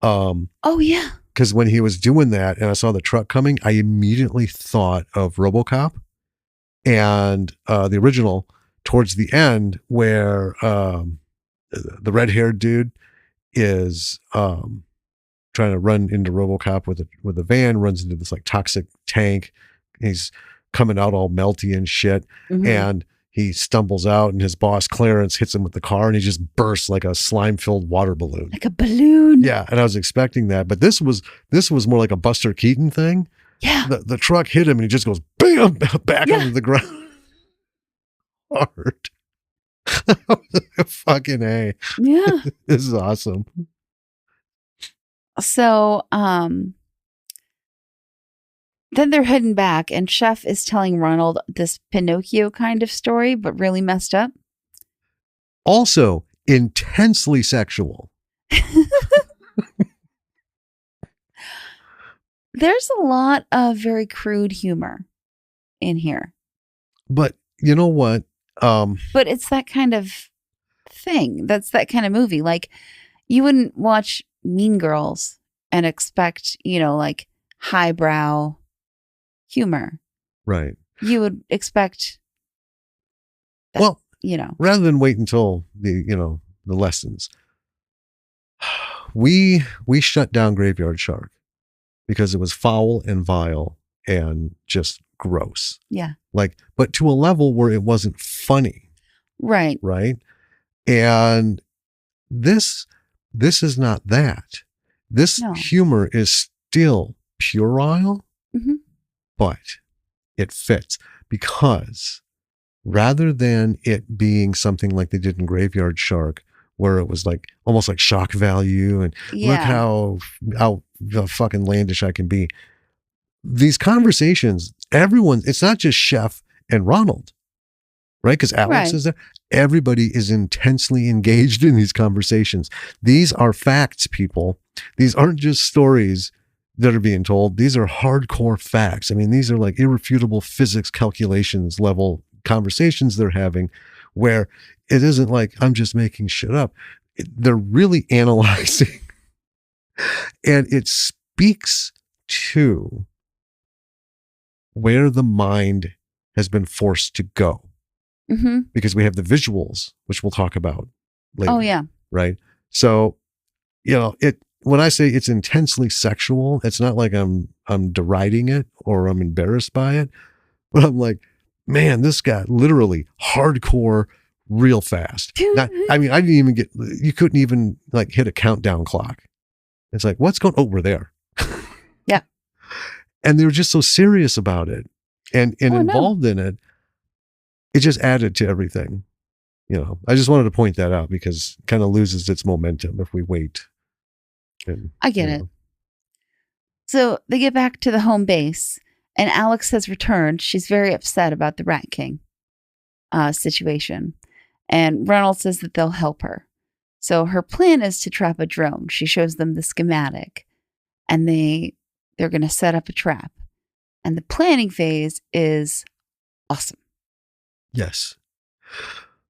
Oh yeah. Because when he was doing that and I saw the truck coming, I immediately thought of RoboCop and the original towards the end where the red-haired dude is trying to run into RoboCop with a van, runs into this like toxic tank. He's coming out all melty and shit, and he stumbles out, and his boss Clarence hits him with the car, and he just bursts like a slime-filled water balloon. Like a balloon. Yeah, and I was expecting that, but this was more like a Buster Keaton thing. Yeah. The truck hit him, and he just goes bam back onto the ground. Hard. Fucking A. Yeah. This is awesome. So, then they're heading back, and Chef is telling Ronald this Pinocchio kind of story, but really messed up. Also, intensely sexual. There's a lot of very crude humor in here. But you know what? But it's that kind of thing. That's that kind of movie. Like, you wouldn't watch Mean Girls and expect, like highbrow humor. Right. You would expect that, well, rather than wait until the lessons, we shut down Graveyard Shark because it was foul and vile and just gross. Yeah. But to a level where it wasn't funny. Right. Right. And this is not that. This humor is still puerile, but it fits because rather than it being something like they did in Graveyard Shark, where it was like almost like shock value and look how fucking landish I can be. These conversations, it's not just Chef and Ronald, right? Because Alex is there. Everybody is intensely engaged in these conversations. These are facts, people. These aren't just stories that are being told. These are hardcore facts. I mean, these are like irrefutable physics calculations level conversations they're having where it isn't like I'm just making shit up. They're really analyzing. And it speaks to where the mind has been forced to go. Because we have the visuals, which we'll talk about later. Oh, yeah. Right. So, when I say it's intensely sexual, it's not like I'm deriding it or I'm embarrassed by it, but I'm like, man, this got literally hardcore real fast. I didn't even you couldn't even like hit a countdown clock. It's like, what's going on? Oh, we're there. Yeah. And they were just so serious about it and involved in it. It just added to everything. I just wanted to point that out because it kind of loses its momentum if we wait. I get it. So they get back to the home base and Alex has returned. She's very upset about the Rat King situation. And Ronald says that they'll help her. So her plan is to trap a drone. She shows them the schematic and they're going to set up a trap. And the planning phase is awesome. Yes.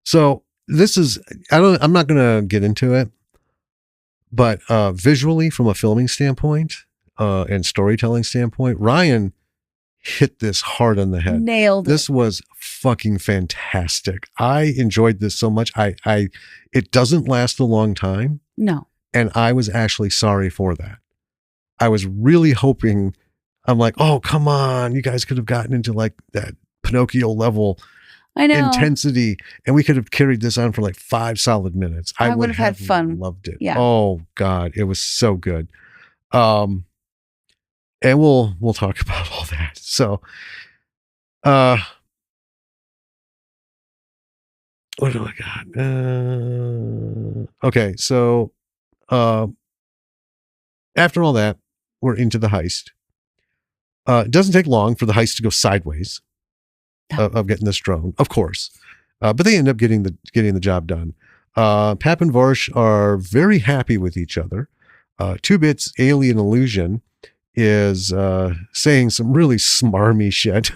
So this is, I'm not going to get into it, but visually from a filming standpoint and storytelling standpoint, Ryan hit this hard on the head. Nailed it. This was fucking fantastic. I enjoyed this so much. It doesn't last a long time. No. And I was actually sorry for that. I was really hoping, I'm like, oh, come on. You guys could have gotten into like that Pinocchio level intensity, and we could have carried this on for like 5 solid minutes. I would have had fun. Loved it. Yeah. Oh God, it was so good. And we'll talk about all that. So, what do I got? Okay, so after all that, we're into the heist. It doesn't take long for the heist to go sideways. Of getting this drone, of course, but they end up getting the job done. Pap and Varsh are very happy with each other. Two-Bit's alien illusion is saying some really smarmy shit.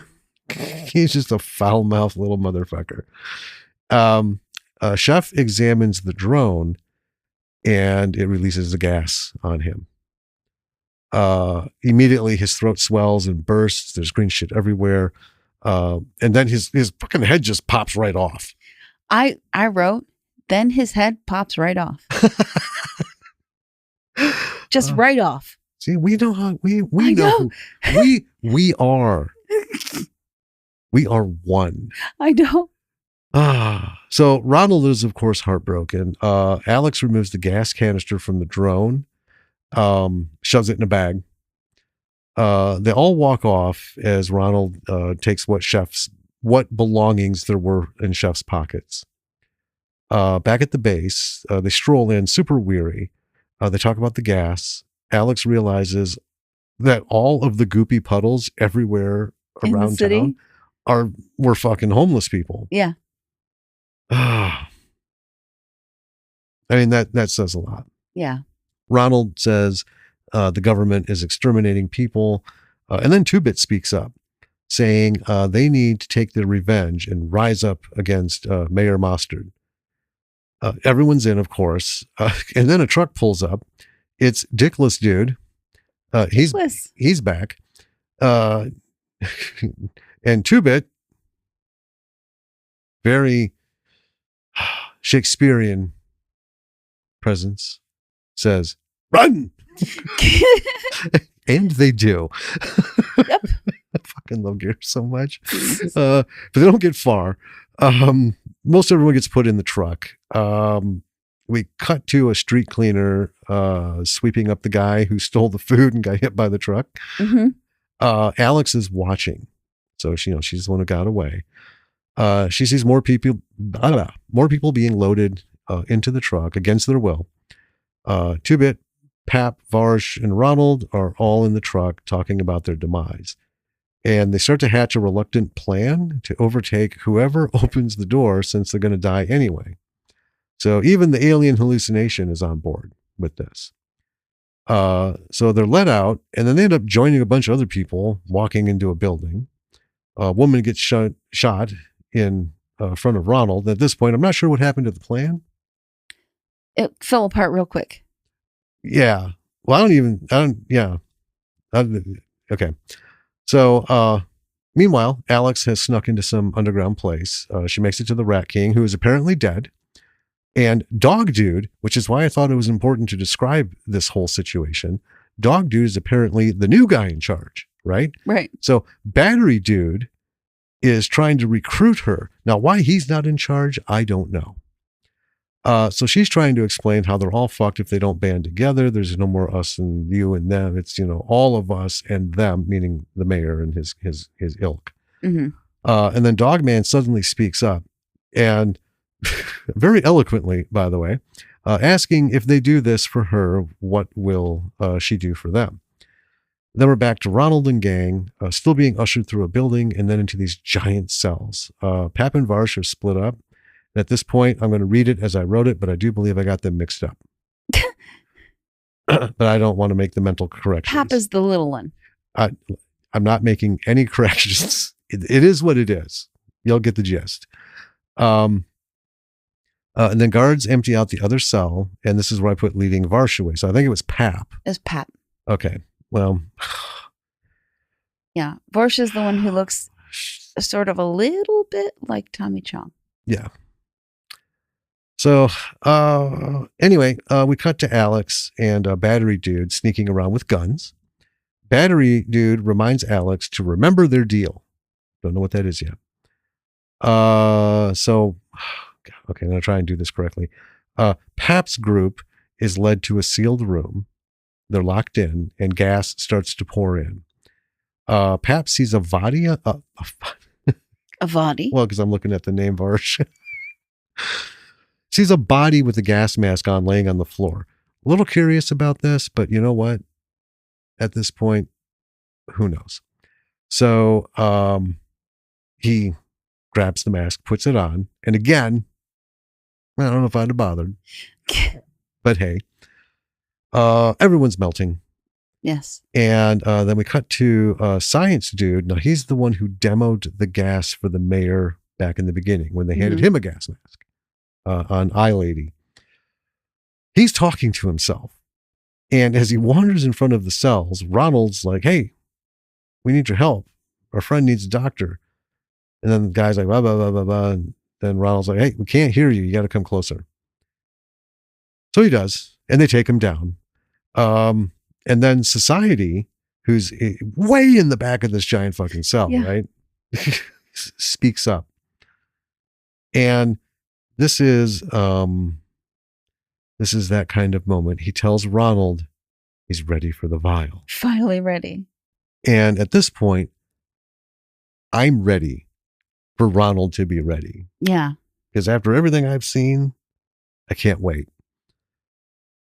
He's just a foul-mouthed little motherfucker. Chef examines the drone and it releases a gas on him. Immediately his throat swells and bursts. There's green shit everywhere. And then his fucking head just pops right off. I wrote, then his head pops right off. Just right off. See, we know how we I know we are. We are one. I know. So Ronald is, of course, heartbroken. Alex removes the gas canister from the drone, shoves it in a bag. They all walk off as Ronald takes what belongings there were in Chef's pockets. Back at the base, they stroll in super weary. They talk about the gas. Alex realizes that all of the goopy puddles everywhere In the around city? town were fucking homeless people. Yeah. I mean, that says a lot. Yeah. Ronald says the government is exterminating people. And then Two-Bit speaks up, saying they need to take their revenge and rise up against Mayor Mostard. Everyone's in, of course. And then a truck pulls up. It's Dickless Dude. He's back. And Two-Bit, very Shakespearean presence, says, "Run!" And they do. Yep. I fucking love Gear so much. But they don't get far. Most everyone gets put in the truck. We cut to a street cleaner sweeping up the guy who stole the food and got hit by the truck. Mm-hmm. Alex is watching. So she's the one who got away. She sees more people being loaded into the truck against their will. Two-Bit, Pap, Varsh, and Ronald are all in the truck talking about their demise. And they start to hatch a reluctant plan to overtake whoever opens the door, since they're going to die anyway. So even the alien hallucination is on board with this. So they're let out, and then they end up joining a bunch of other people walking into a building. A woman gets shot in front of Ronald. At this point, I'm not sure what happened to the plan. It fell apart real quick. Yeah. Well, okay. So, meanwhile, Alex has snuck into some underground place. She makes it to the Rat King, who is apparently dead. And Dog Dude, which is why I thought it was important to describe this whole situation. Dog Dude is apparently the new guy in charge, right? Right. So Battery Dude is trying to recruit her. Now, why he's not in charge, I don't know. So she's trying to explain how they're all fucked if they don't band together. There's no more us and you and them. It's, all of us and them, meaning the mayor and his ilk. Mm-hmm. And then Dogman suddenly speaks up, and very eloquently, by the way, asking if they do this for her, what will she do for them? Then we're back to Ronald and gang, still being ushered through a building and then into these giant cells. Pap and Varsh are split up. At this point, I'm going to read it as I wrote it, but I do believe I got them mixed up. But I don't want to make the mental corrections. Pap is the little one. I'm not making any corrections. It is what it is. You'll get the gist. And then guards empty out the other cell, and this is where I put leading Varsh away. So I think it was Pap. It's Pap. Okay. Well. Yeah. Varsh is the one who looks sort of a little bit like Tommy Chong. Yeah. So anyway, we cut to Alex and Battery Dude sneaking around with guns. Battery Dude reminds Alex to remember their deal. Don't know what that is yet. So, okay, I'm going to try and do this correctly. Pap's group is led to a sealed room. They're locked in, and gas starts to pour in. Pap sees a body. A body? Well, because I'm looking at the name Varsh. Sees a body with a gas mask on laying on the floor. A little curious about this, but you know what? At this point, who knows? So he grabs the mask, puts it on, and again, I don't know if I'd have bothered. But hey, everyone's melting. Yes. And then we cut to Science Dude. Now, he's the one who demoed the gas for the mayor back in the beginning when they handed him a gas mask on Eye Lady. He's talking to himself. And as he wanders in front of the cells, Ronald's like, hey, we need your help. Our friend needs a doctor. And then the guy's like, blah, blah, blah, blah, blah. And then Ronald's like, hey, we can't hear you. You got to come closer. So he does. And they take him down. And then Society, who's way in the back of this giant fucking cell, right? Speaks up. And this is that kind of moment. He tells Ronald he's ready for the vial. Finally ready. And at this point, I'm ready for Ronald to be ready. Yeah. Because after everything I've seen, I can't wait.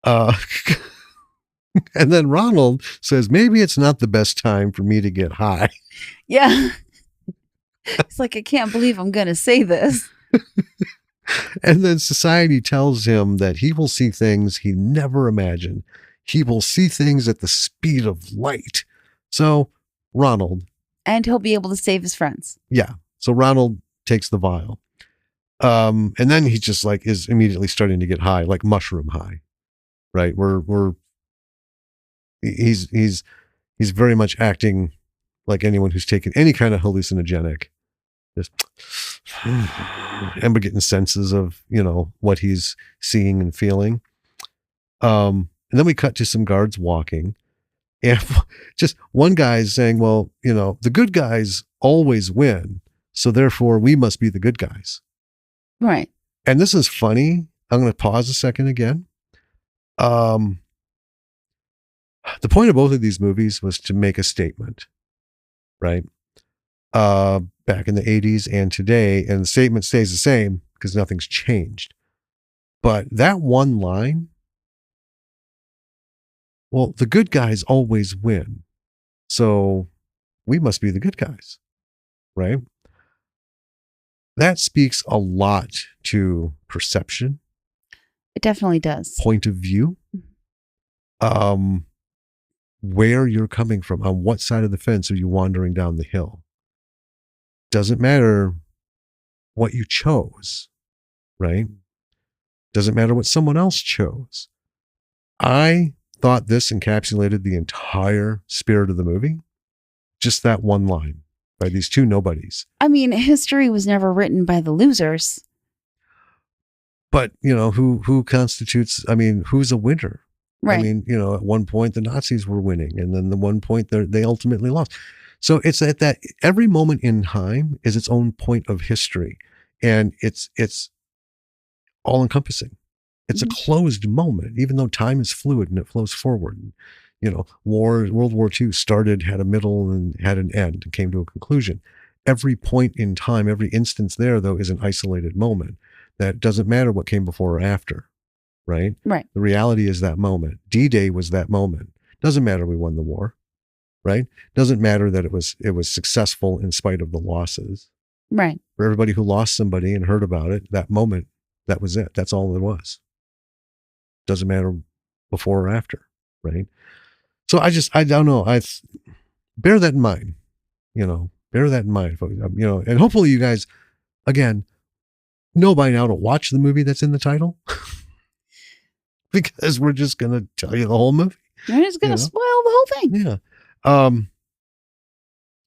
And then Ronald says, maybe it's not the best time for me to get high. Yeah. It's like, I can't believe I'm going to say this. And then Society tells him that he will see things he never imagined. He will see things at the speed of light. So Ronald. And he'll be able to save his friends. Yeah. So Ronald takes the vial. And then he just like is immediately starting to get high, like mushroom high. Right. He's very much acting like anyone who's taken any kind of hallucinogenic. Just and we're getting senses of, what he's seeing and feeling. And then we cut to some guards walking, and just one guy's saying, well, the good guys always win. So therefore we must be the good guys. Right. And this is funny. I'm going to pause a second again. The point of both of these movies was to make a statement, right? Back in the 80s and today, and the statement stays the same because nothing's changed. But that one line, well, the good guys always win. So we must be the good guys, right? That speaks a lot to perception. It definitely does. Point of view. Where you're coming from, on what side of the fence are you wandering down the hill? Doesn't matter what you chose, right? Doesn't matter what someone else chose. I thought this encapsulated the entire spirit of the movie. Just that one line by these two nobodies. I mean, history was never written by the losers. But, who constitutes, who's a winner? Right. I mean, at one point the Nazis were winning, and then the one point they ultimately lost. So it's at that every moment in time is its own point of history, and it's all encompassing. It's a closed moment, even though time is fluid and it flows forward. World War II started, had a middle, and had an end, and came to a conclusion. Every point in time, every instance there, though, is an isolated moment. That doesn't matter what came before or after. Right? Right. The reality is that moment. D-Day was that moment. Doesn't matter we won the war, right? Doesn't matter that it was successful in spite of the losses. Right. For everybody who lost somebody and heard about it, that moment, that was it. That's all it was. Doesn't matter before or after, right? So I don't know. Bear that in mind, bear that in mind, and hopefully you guys, again, know by now to watch the movie that's in the title. Because we're just going to tell you the whole movie. We're just going to spoil the whole thing. Yeah.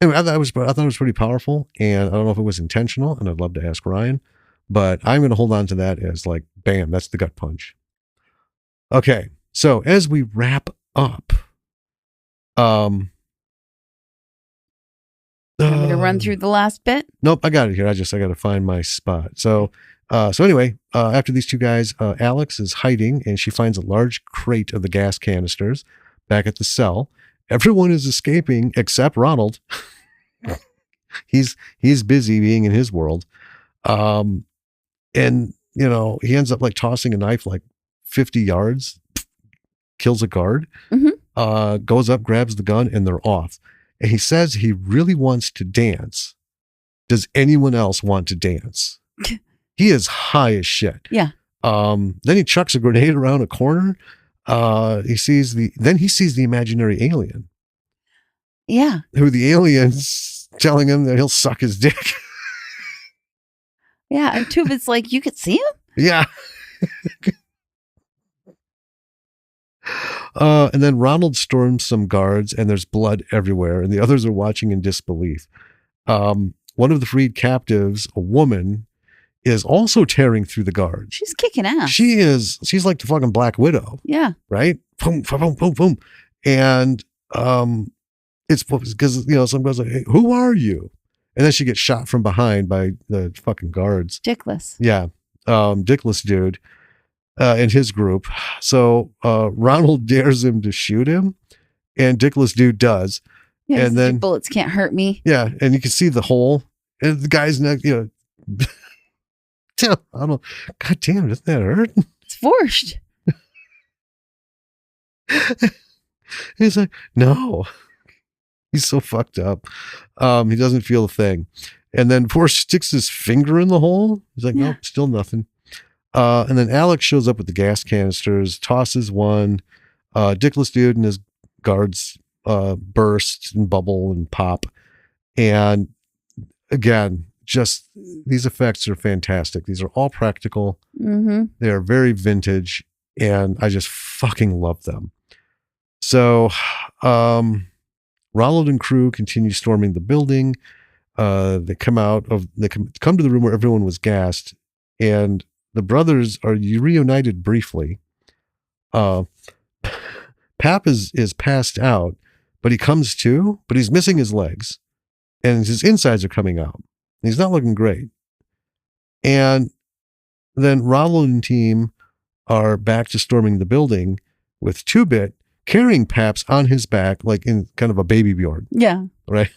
Anyway, I thought it was pretty powerful, and I don't know if it was intentional, and I'd love to ask Ryan, but I'm going to hold on to that as like, bam, that's the gut punch. Okay. So as we wrap up, Want me to run through the last bit? Nope, I got it here. I got to find my spot. So anyway, after these two guys, Alex is hiding, and she finds a large crate of the gas canisters back at the cell. Everyone is escaping except Ronald. He's busy being in his world. And he ends up like tossing a knife like 50 yards, kills a guard, goes up, grabs the gun, and they're off. And he says he really wants to dance. Does anyone else want to dance? He is high as shit. Yeah. Then he chucks a grenade around a corner. He sees the imaginary alien. Yeah. Who the alien's telling him that he'll suck his dick. Yeah. And Tubit's like, you could see him? Yeah. And then Ronald storms some guards and there's blood everywhere and the others are watching in disbelief. One of the freed captives, a woman, is also tearing through the guards. She's kicking ass. She's like the fucking Black Widow. Yeah. Right? Boom, boom, boom, boom. And it's because, some guy's like, hey, who are you? And then she gets shot from behind by the fucking guards. Dickless. Yeah. Dickless dude and his group. So Ronald dares him to shoot him, and Dickless dude does. Yeah, and then bullets can't hurt me. Yeah, and you can see the hole, and the guy's neck. I don't. God damn, doesn't that hurt? It's forced. He's like, no. He's so fucked up. He doesn't feel a thing. And then Forrest sticks his finger in the hole. He's like, nope, still nothing. And then Alex shows up with the gas canisters, tosses one. Dickless dude and his guards burst and bubble and pop. And again, just these effects are fantastic. These are all practical. Mm-hmm. They are very vintage, and I just fucking love them. So Ronald and crew continue storming the building. They come to the room where everyone was gassed, and the brothers are reunited briefly. Pap is passed out, but he comes to, but he's missing his legs, and his insides are coming out. He's not looking great. And then Ronald and team are back to storming the building with 2-Bit carrying Paps on his back, like in kind of a baby Bjorn. Yeah. Right.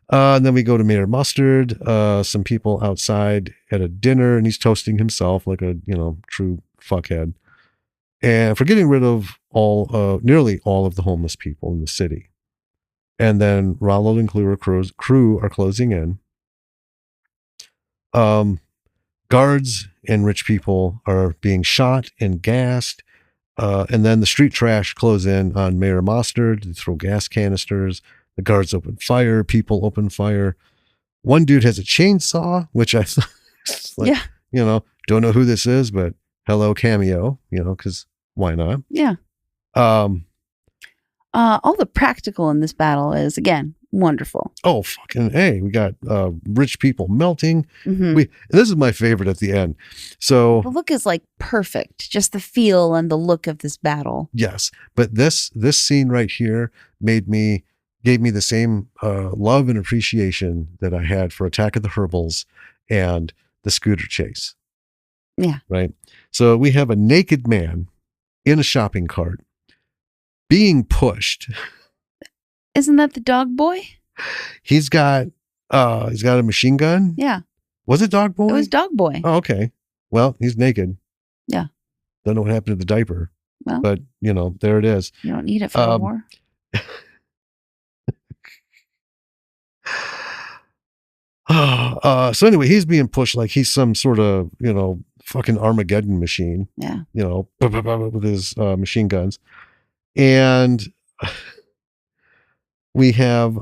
And then we go to Mayor Mustard, some people outside at a dinner, and he's toasting himself like a, true fuckhead. And for getting rid of nearly all of the homeless people in the city. And then Ronald and crew are closing in. Guards and rich people are being shot and gassed. And then the street trash close in on Mayor Mustard. They throw gas canisters. The guards open fire. People open fire. One dude has a chainsaw, which I thought, don't know who this is, but hello cameo, because why not? Yeah. All the practical in this battle is, again, wonderful. Oh, fucking A. We got rich people melting. Mm-hmm. This is my favorite at the end. So the look is like perfect. Just the feel and the look of this battle. Yes. But this scene right here gave me the same love and appreciation that I had for Attack of the Herbals and the scooter chase. Yeah. Right. So we have a naked man in a shopping cart being pushed. Isn't that the dog boy? He's got a machine gun. Yeah. Was it dog boy? It was dog boy. Oh, okay. Well, he's naked. Yeah. Don't know what happened to the diaper. Well, but there it is. You don't need it for the war. So anyway, he's being pushed like he's some sort of, fucking Armageddon machine. Yeah. With his machine guns. And we have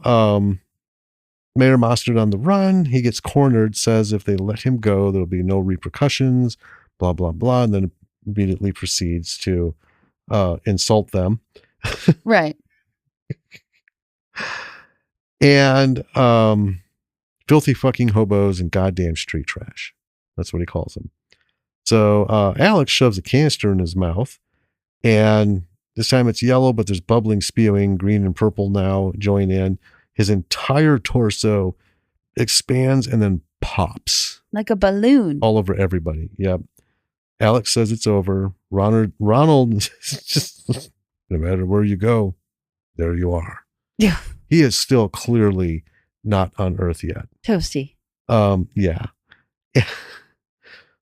Mayor Mustard on the run. He gets cornered, says if they let him go, there'll be no repercussions, blah, blah, blah. And then immediately proceeds to insult them. Right. And filthy fucking hobos and goddamn street trash. That's what he calls them. So Alex shoves a canister in his mouth, and this time it's yellow, but there's bubbling, spewing, green and purple now join in. His entire torso expands and then pops. Like a balloon. All over everybody. Yep. Alex says it's over. Ronald just, no matter where you go, there you are. Yeah. He is still clearly not on Earth yet. Toasty. Yeah.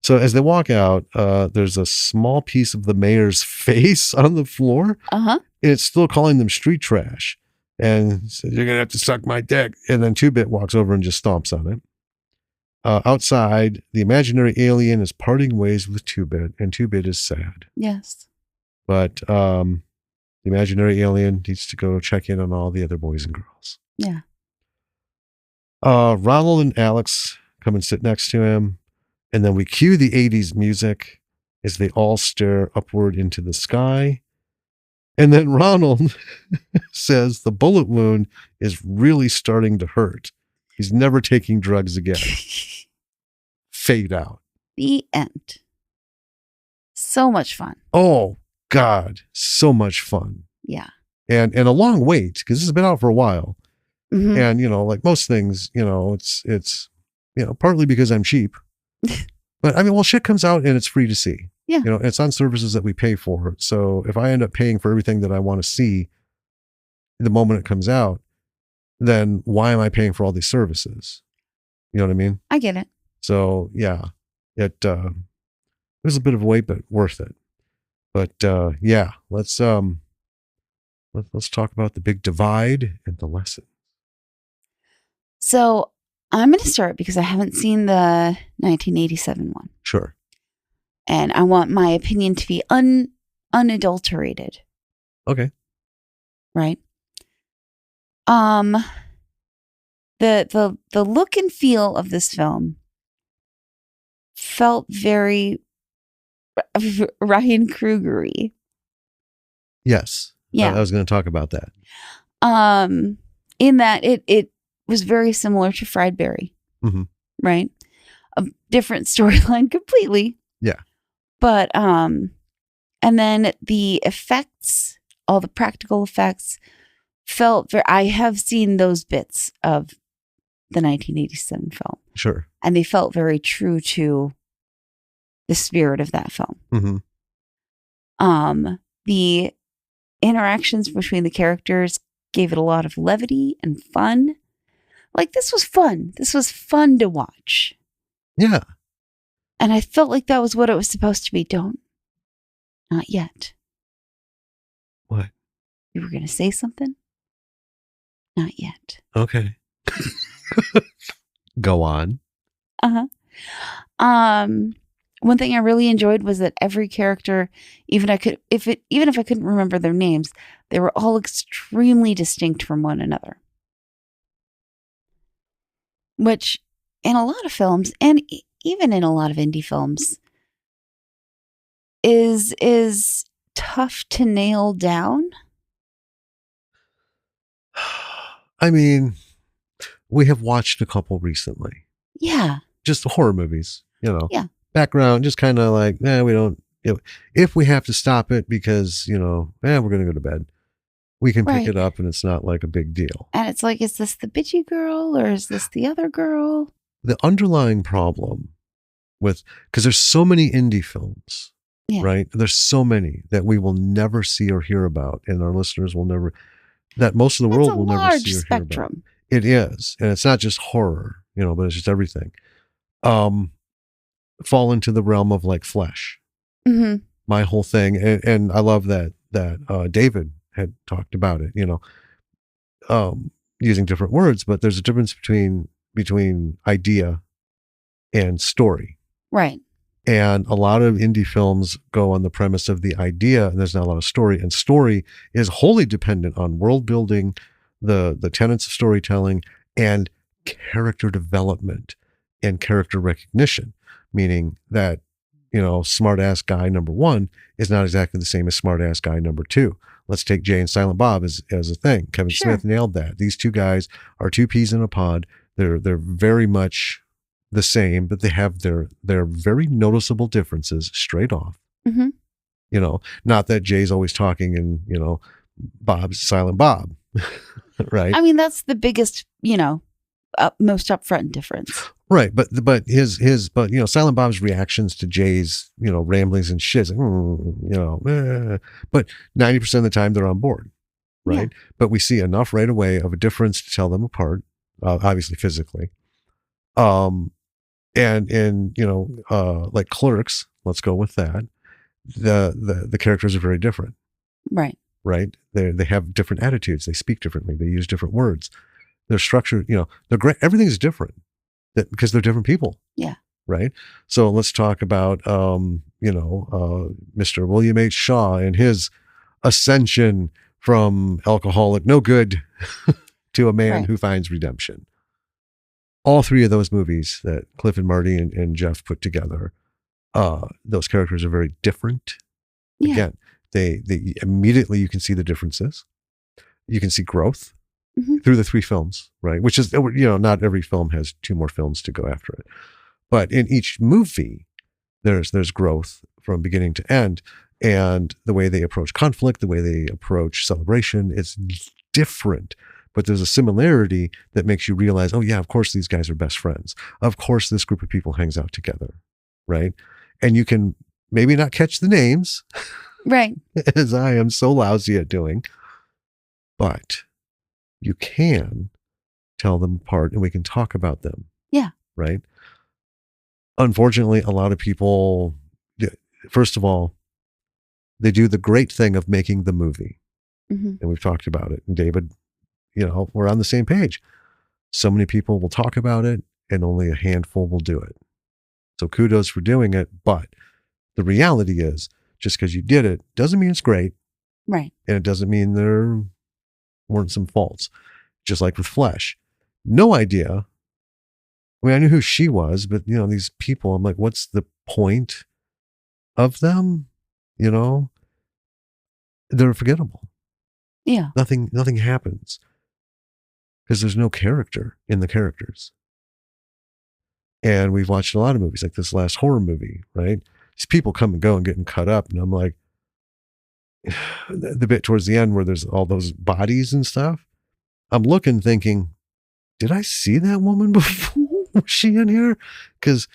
So as they walk out, there's a small piece of the mayor's face on the floor. Uh-huh. And it's still calling them street trash. And says, you're going to have to suck my dick. And then 2-Bit walks over and just stomps on it. Outside, the imaginary alien is parting ways with 2-Bit, and 2-Bit is sad. Yes. But the imaginary alien needs to go check in on all the other boys and girls. Yeah. Ronald and Alex come and sit next to him, and then we cue the 80s music as they all stare upward into the sky. And then Ronald says the bullet wound is really starting to hurt. He's never taking drugs again. Fade out. The end. So much fun. Oh, God. So much fun. Yeah. And a long wait, because this has been out for a while. Mm-hmm. And, like most things, it's partly because I'm cheap. But I mean, well, shit comes out and it's free to see. Yeah. It's on services that we pay for. So if I end up paying for everything that I want to see the moment it comes out, then why am I paying for all these services? You know what I mean? I get it. So yeah, it was a bit of a wait, but worth it. But yeah, let's talk about the big divide and the lesson. So I'm going to start because I haven't seen the 1987 one. Sure. And I want my opinion to be unadulterated. Okay. Right. The look and feel of this film felt very Ryan Kruger-y. Yes. Yeah. I was going to talk about that. In that it was very similar to Fried Berry. Mm-hmm. Right. A different storyline completely. Yeah. But and then the effects, all the practical effects felt very, I have seen those bits of the 1987 film. Sure. And they felt very true to the spirit of that film. Mm-hmm. The interactions between the characters gave it a lot of levity and fun. Like, this was fun. This was fun to watch. Yeah. And I felt like that was what it was supposed to be. Not yet. What? You were going to say something? Not yet. Okay. Go on. Uh-huh. One thing I really enjoyed was that every character, even if I couldn't remember their names, they were all extremely distinct from one another. Which, in a lot of films, and even in a lot of indie films, is tough to nail down. I mean, we have watched a couple recently. Yeah. Just horror movies, Yeah. Background, just kind of like, we don't, if we have to stop it because, we're going to go to bed, we can pick it up and it's not like a big deal. And it's like, is this the bitchy girl or is this the other girl? The underlying problem because there's so many indie films, right? There's so many that we will never see or hear about, and our listeners will never, that most of the world will never see or hear about. It is. And it's not just horror, but it's just everything. Fall into the realm of like flesh. Mm-hmm. My whole thing. And I love that David had talked about it, using different words, but there's a difference between idea and story. Right. And a lot of indie films go on the premise of the idea, and there's not a lot of story. And story is wholly dependent on world building, the tenets of storytelling, and character development and character recognition. Meaning that, smart ass guy number 1 is not exactly the same as smart ass guy number 2. Let's take Jay and Silent Bob as a thing. Kevin Smith nailed that. These two guys are two peas in a pod. They're very much the same, but they have their very noticeable differences straight off. Mm-hmm. Not that Jay's always talking and, Bob's Silent Bob, right? I mean, that's the biggest, most upfront difference. Right. But Silent Bob's reactions to Jay's, ramblings and shit, but 90% of the time they're on board. Right. Yeah. But we see enough right away of a difference to tell them apart, obviously physically. Like Clerks, let's go with that. The characters are very different. Right. Right. They have different attitudes. They speak differently. They use different words. They're structured, they're great. Everything's different. because they're different people. Yeah. Right. So let's talk about, Mr. William H. Shaw and his ascension from alcoholic no good to a man Right. who finds redemption. All three of those movies that Cliff and Marty and Jeff put together, those characters are very different. Yeah. Again, they immediately, you can see the differences. You can see growth through the three films, right? Which is, not every film has two more films to go after it. But in each movie, there's growth from beginning to end. And the way they approach conflict, the way they approach celebration, it's different. But there's a similarity that makes you realize, oh yeah, of course these guys are best friends. Of course this group of people hangs out together, right? And you can maybe not catch the names, right, as I am so lousy at doing, but you can tell them apart and we can talk about them. Yeah. Right? Unfortunately, a lot of people, first of all, they do the great thing of making the movie. And we've talked about it. And David, we're on the same page. So many people will talk about it and only a handful will do it. So kudos for doing it. But the reality is, just because you did it doesn't mean it's great. Right. And it doesn't mean there weren't some faults. Just like with Flesh. No idea. I mean, I knew who she was, but these people, I'm like, what's the point of them? They're forgettable. Yeah. Nothing happens because there's no character in the characters. And we've watched a lot of movies like this last horror movie, right? These people come and go and getting cut up. And I'm like, the bit towards the end where there's all those bodies and stuff. I'm looking thinking, did I see that woman before? Was she in here? Because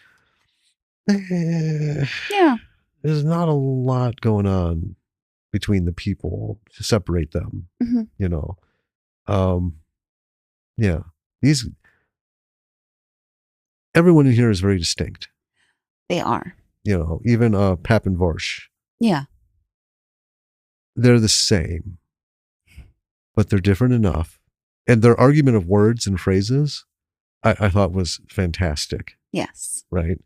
yeah, there's not a lot going on between the people to separate them. Yeah, everyone in here is very distinct. They are. Even Pap and Vorsh. Yeah, they're the same, but they're different enough, and their argument of words and phrases I thought was fantastic. Yes. Right?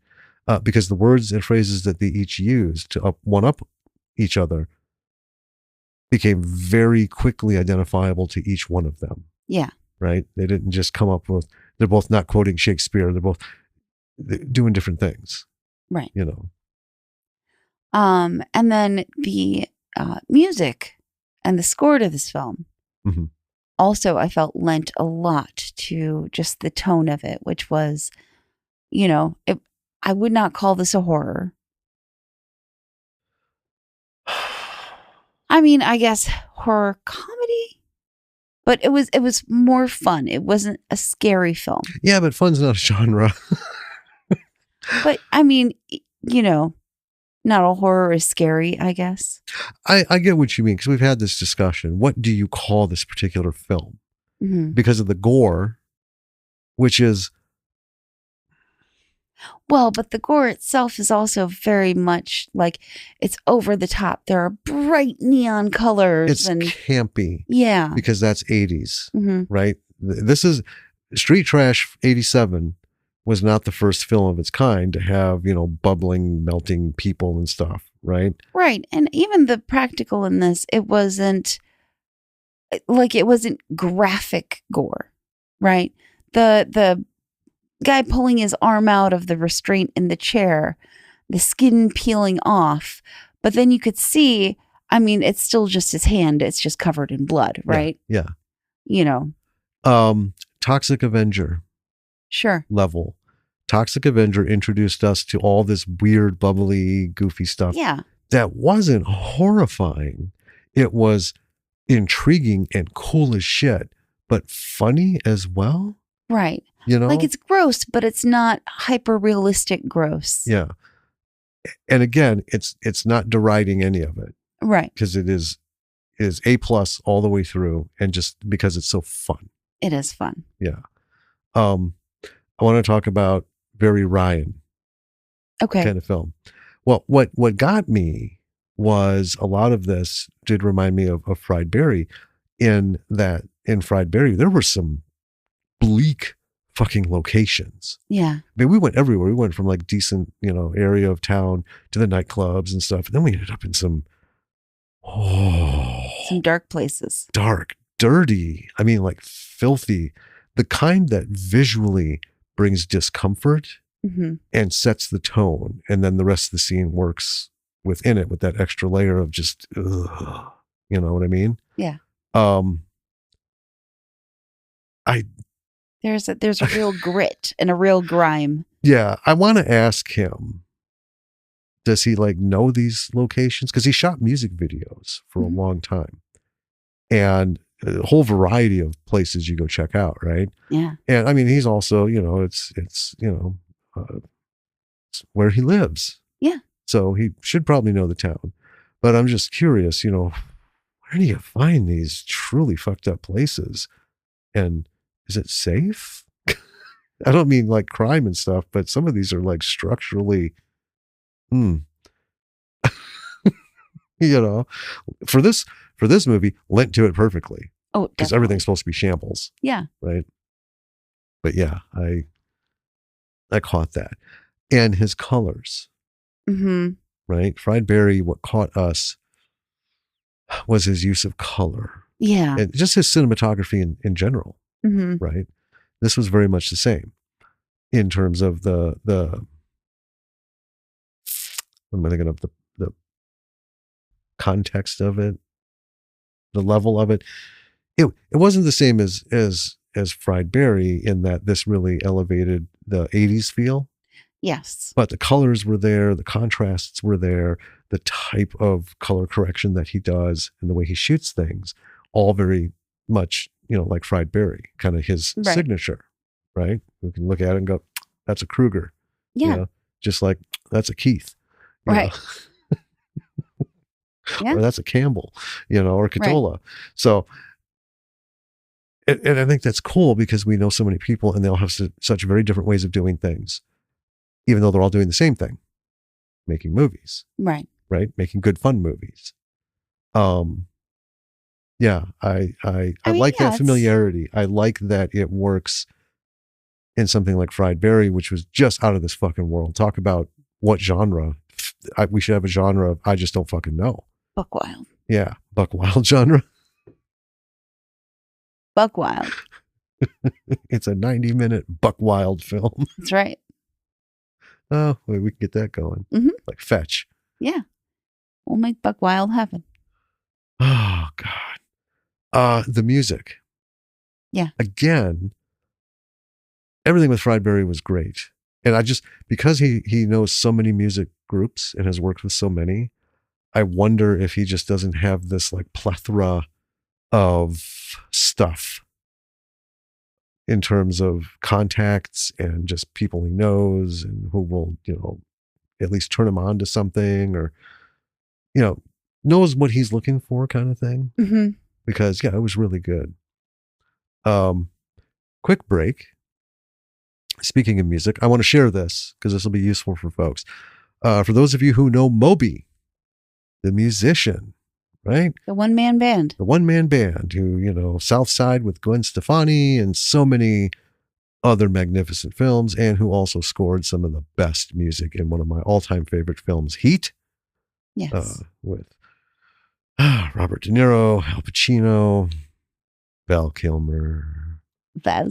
Because the words and phrases that they each used to one-up each other became very quickly identifiable to each one of them. Yeah. Right? They didn't just come up with, they're both not quoting Shakespeare. They're both doing different things. Right. And then the music and the score to this film also, I felt, lent a lot to just the tone of it, which was, I would not call this a horror. I mean, I guess horror comedy, but it was more fun. It wasn't a scary film. Yeah, but fun's not a genre. But I mean, not all horror is scary, I guess. I get what you mean, because we've had this discussion. What do you call this particular film? Because of the gore, which is... Well, but the gore itself is also very much like it's over the top. There are bright neon colors. It's campy. Yeah. Because that's 80s, right? This is... Street Trash 87 was not the first film of its kind to have, bubbling, melting people and stuff, right? Right. And even the practical in this, it wasn't graphic gore, right? The guy pulling his arm out of the restraint in the chair, the skin peeling off, but then you could see, I mean, it's still just his hand. It's just covered in blood, right? Yeah. Toxic Avenger. Sure. Level. Toxic Avenger introduced us to all this weird, bubbly, goofy stuff. Yeah. That wasn't horrifying. It was intriguing and cool as shit, but funny as well. Right. Like it's gross, but it's not hyper realistic gross. Yeah. And again, it's not deriding any of it. Right. Because it is A+ all the way through, and just because it's so fun. It is fun. Yeah. I want to talk about very Ryan kind of film. Well, what got me was a lot of this did remind me of Fried Berry, in that in Fried Berry, there were some bleak fucking locations. Yeah. I mean, we went everywhere. We went from like decent, area of town to the nightclubs and stuff. And then we ended up in some dark places. Dark, dirty. I mean, like filthy. The kind that visually brings discomfort and sets the tone. And then the rest of the scene works within it with that extra layer of just, ugh, you know what I mean? Yeah. There's a real grit and a real grime. Yeah. I want to ask him, does he like know these locations? Because he shot music videos for a long time. And a whole variety of places you go check out, right? Yeah. And I mean, he's also, it's where he lives. Yeah. So he should probably know the town. But I'm just curious, where do you find these truly fucked up places? And is it safe? I don't mean like crime and stuff, but some of these are like structurally, for this movie, lent to it perfectly. Oh, because everything's supposed to be shambles. Yeah. Right. But yeah, I caught that. And his colors. Right. Fried Berry, what caught us was his use of color. Yeah. And just his cinematography in general. Right. This was very much the same in terms of the what am I thinking of, the context of it, the level of it. It wasn't the same as Fried Berry in that this really elevated the 80s feel. Yes. But the colors were there, the contrasts were there, the type of color correction that he does and the way he shoots things, all very much, like Fried Berry, kind of his signature, right? We can look at it and go, that's a Kruger. Yeah. Just like that's a Keith. Right. Yeah. Or that's a Campbell, or Catola. Right. So, and I think that's cool because we know so many people and they all have such very different ways of doing things, even though they're all doing the same thing, making movies. Right. Right. Making good, fun movies. Yeah, I like that familiarity. I like that it works in something like Fried Berry, which was just out of this fucking world. Talk about what genre. We should have a genre of, I just don't fucking know. Buck Wild. Yeah, Buck Wild genre. Buck Wild. It's a 90-minute Buck Wild film. That's right. Oh, well, we can get that going. Like Fetch. Yeah. We'll make Buck Wild happen. Oh, God. The music. Yeah. Again, everything with Fried Berry was great. And because he knows so many music groups and has worked with so many, I wonder if he just doesn't have this like plethora of stuff in terms of contacts and just people he knows and who will, at least turn him on to something or, knows what he's looking for kind of thing. Because yeah, it was really good. Quick break. Speaking of music, I want to share this because this will be useful for folks. For those of you who know Moby, the musician, right? The one-man band. The one-man band who, South Side with Gwen Stefani and so many other magnificent films, and who also scored some of the best music in one of my all-time favorite films, Heat. Yes. With Robert De Niro, Al Pacino, Val Kilmer. Yeah,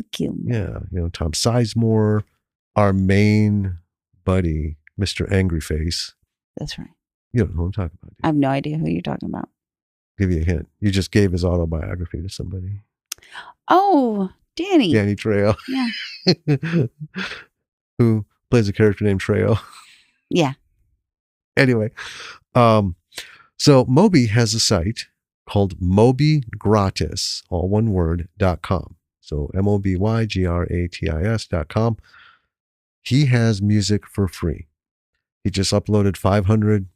Tom Sizemore, our main buddy, Mr. Angry Face. That's right. You don't know who I'm talking about. I have no idea who you're talking about. Give you a hint. You just gave his autobiography to somebody. Oh, Danny. Danny Trejo. Yeah. Who plays a character named Trejo. Yeah. Anyway, so Moby has a site called mobygratis, all one word, .com. So mobygratis.com. He has music for free. He just uploaded 500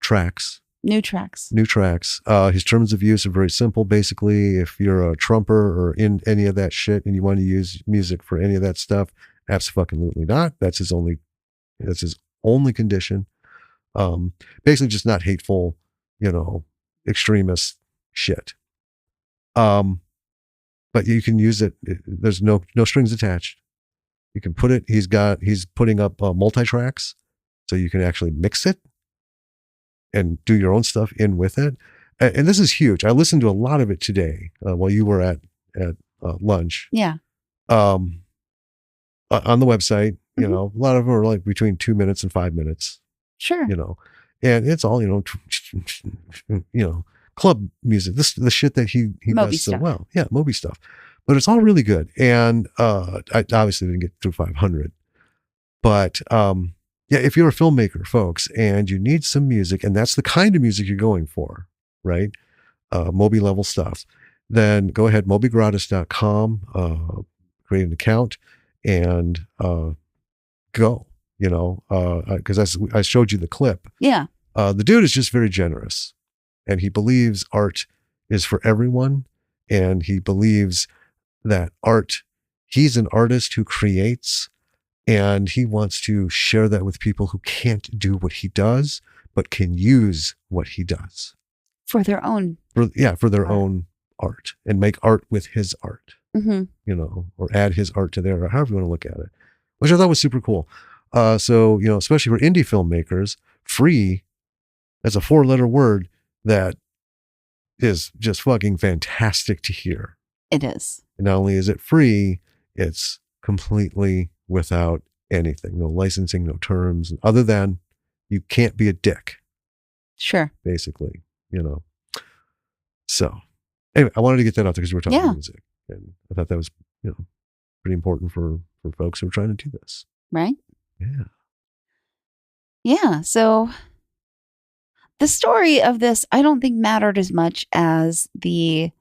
tracks. New tracks. His terms of use are very simple. Basically, if you're a trumper or in any of that shit and you want to use music for any of that stuff, absolutely not. That's his only condition. Basically just not hateful, extremist shit. But you can use it. There's no strings attached. You can put it. He's putting up multi-tracks, so you can actually mix it and do your own stuff in with it. And this is huge. I listened to a lot of it today while you were at lunch. Yeah. On the website, you know, a lot of them are like between 2 minutes and 5 minutes. Sure. You know, and it's all, you know, club music. The shit that he Moby does so stuff. well. Yeah, Moby stuff. But it's all really good. And I obviously didn't get through 500. But yeah, if you're a filmmaker, folks, and you need some music, and that's the kind of music you're going for, right? Moby level stuff, then go ahead, mobygratis.com, create an account, and go, you know, because I showed you the clip. Yeah. The dude is just very generous, and he believes art is for everyone, and he believes that he's an artist who creates, and he wants to share that with people who can't do what he does, but can use what he does. For their own. For their own art, and make art with his art, you know, or add his art to their, or however you want to look at it, which I thought was super cool. So, you know, especially for indie filmmakers, free, that's a 4-letter word that is just fucking fantastic to hear. It is. And not only is it free, it's completely without anything, no licensing, no terms, other than you can't be a dick. Sure. Basically, you know. So anyway, I wanted to get that out there because we were talking music, and I thought that was, you know, pretty important for folks who are trying to do this. Right? Yeah. Yeah. So the story of this, I don't think mattered as much as the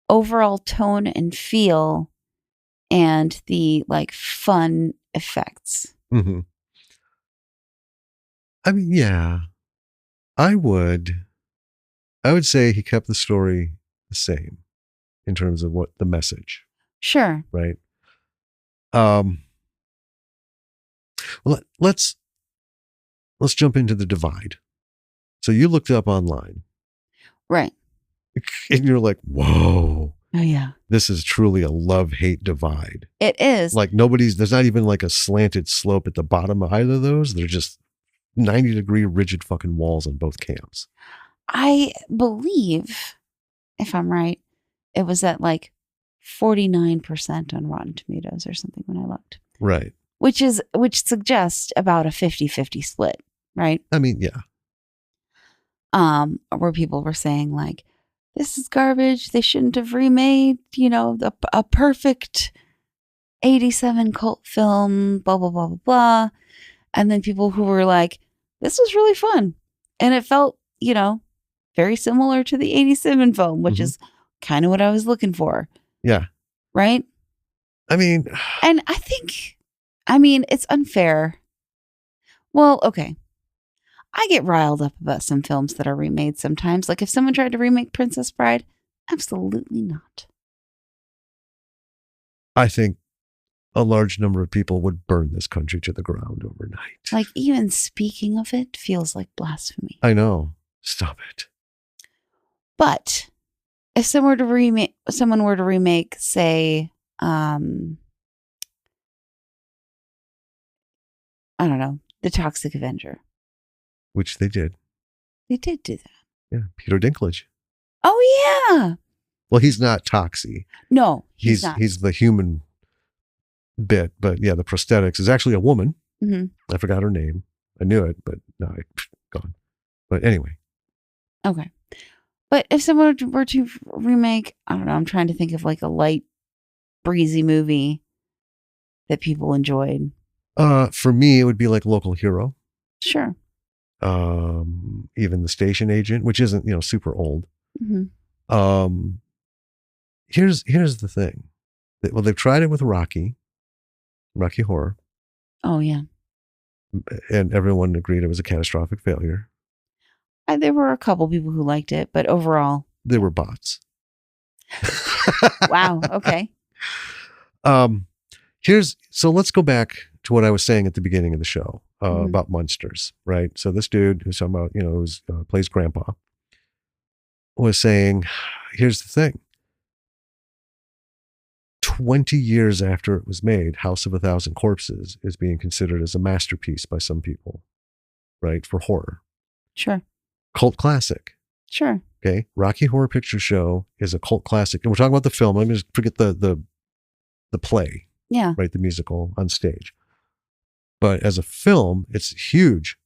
overall tone and feel and the like fun effects. Mm-hmm. I mean, yeah, I would say he kept the story the same in terms of what the message. Sure. Right. Well, let's jump into the divide. So you looked up online. Right. And you're like, whoa. Oh, yeah. This is truly a love-hate divide. It is. Like there's not even like a slanted slope at the bottom of either of those. They're just 90-degree rigid fucking walls on both camps. I believe, if I'm right, it was at like 49% on Rotten Tomatoes or something when I looked. Right. Which suggests about a 50-50 split, right? I mean, yeah. Where people were saying like, this is garbage. They shouldn't have remade, you know, a perfect 87 cult film, blah, blah, blah, blah, blah. And then people who were like, this was really fun. And it felt, you know, very similar to the 87 film, which is kind of what I was looking for. Yeah. Right? I mean. And it's unfair. Well, okay. I get riled up about some films that are remade sometimes. Like if someone tried to remake Princess Bride, absolutely not. I think a large number of people would burn this country to the ground overnight. Like even speaking of it feels like blasphemy. I know. Stop it. But if someone were to remake, say, I don't know, The Toxic Avenger. Which they did. They did do that. Yeah. Peter Dinklage. Oh, yeah. Well, he's not Toxie. No, he's not. He's the human bit. But yeah, the prosthetics is actually a woman. Mm-hmm. I forgot her name. I knew it, but no, gone. But anyway. Okay. But if someone were to remake, I don't know, I'm trying to think of like a light, breezy movie that people enjoyed. For me, it would be like Local Hero. Sure. Even The Station Agent, which isn't, you know, super old. Mm-hmm. Here's the thing. Well, they've tried it with Rocky Horror. Oh, yeah. And everyone agreed it was a catastrophic failure. There were a couple people who liked it, but overall. They were bots. Wow. Okay. So let's go back to what I was saying at the beginning of the show about monsters, right? So this dude who's talking about, you know, who plays Grandpa was saying, here's the thing. 20 years after it was made, House of a Thousand Corpses is being considered as a masterpiece by some people, right? For horror. Sure. Cult classic. Sure. Okay. Rocky Horror Picture Show is a cult classic. And we're talking about the film. I'm going to forget the play, Yeah. right? The musical on stage. But as a film, it's huge,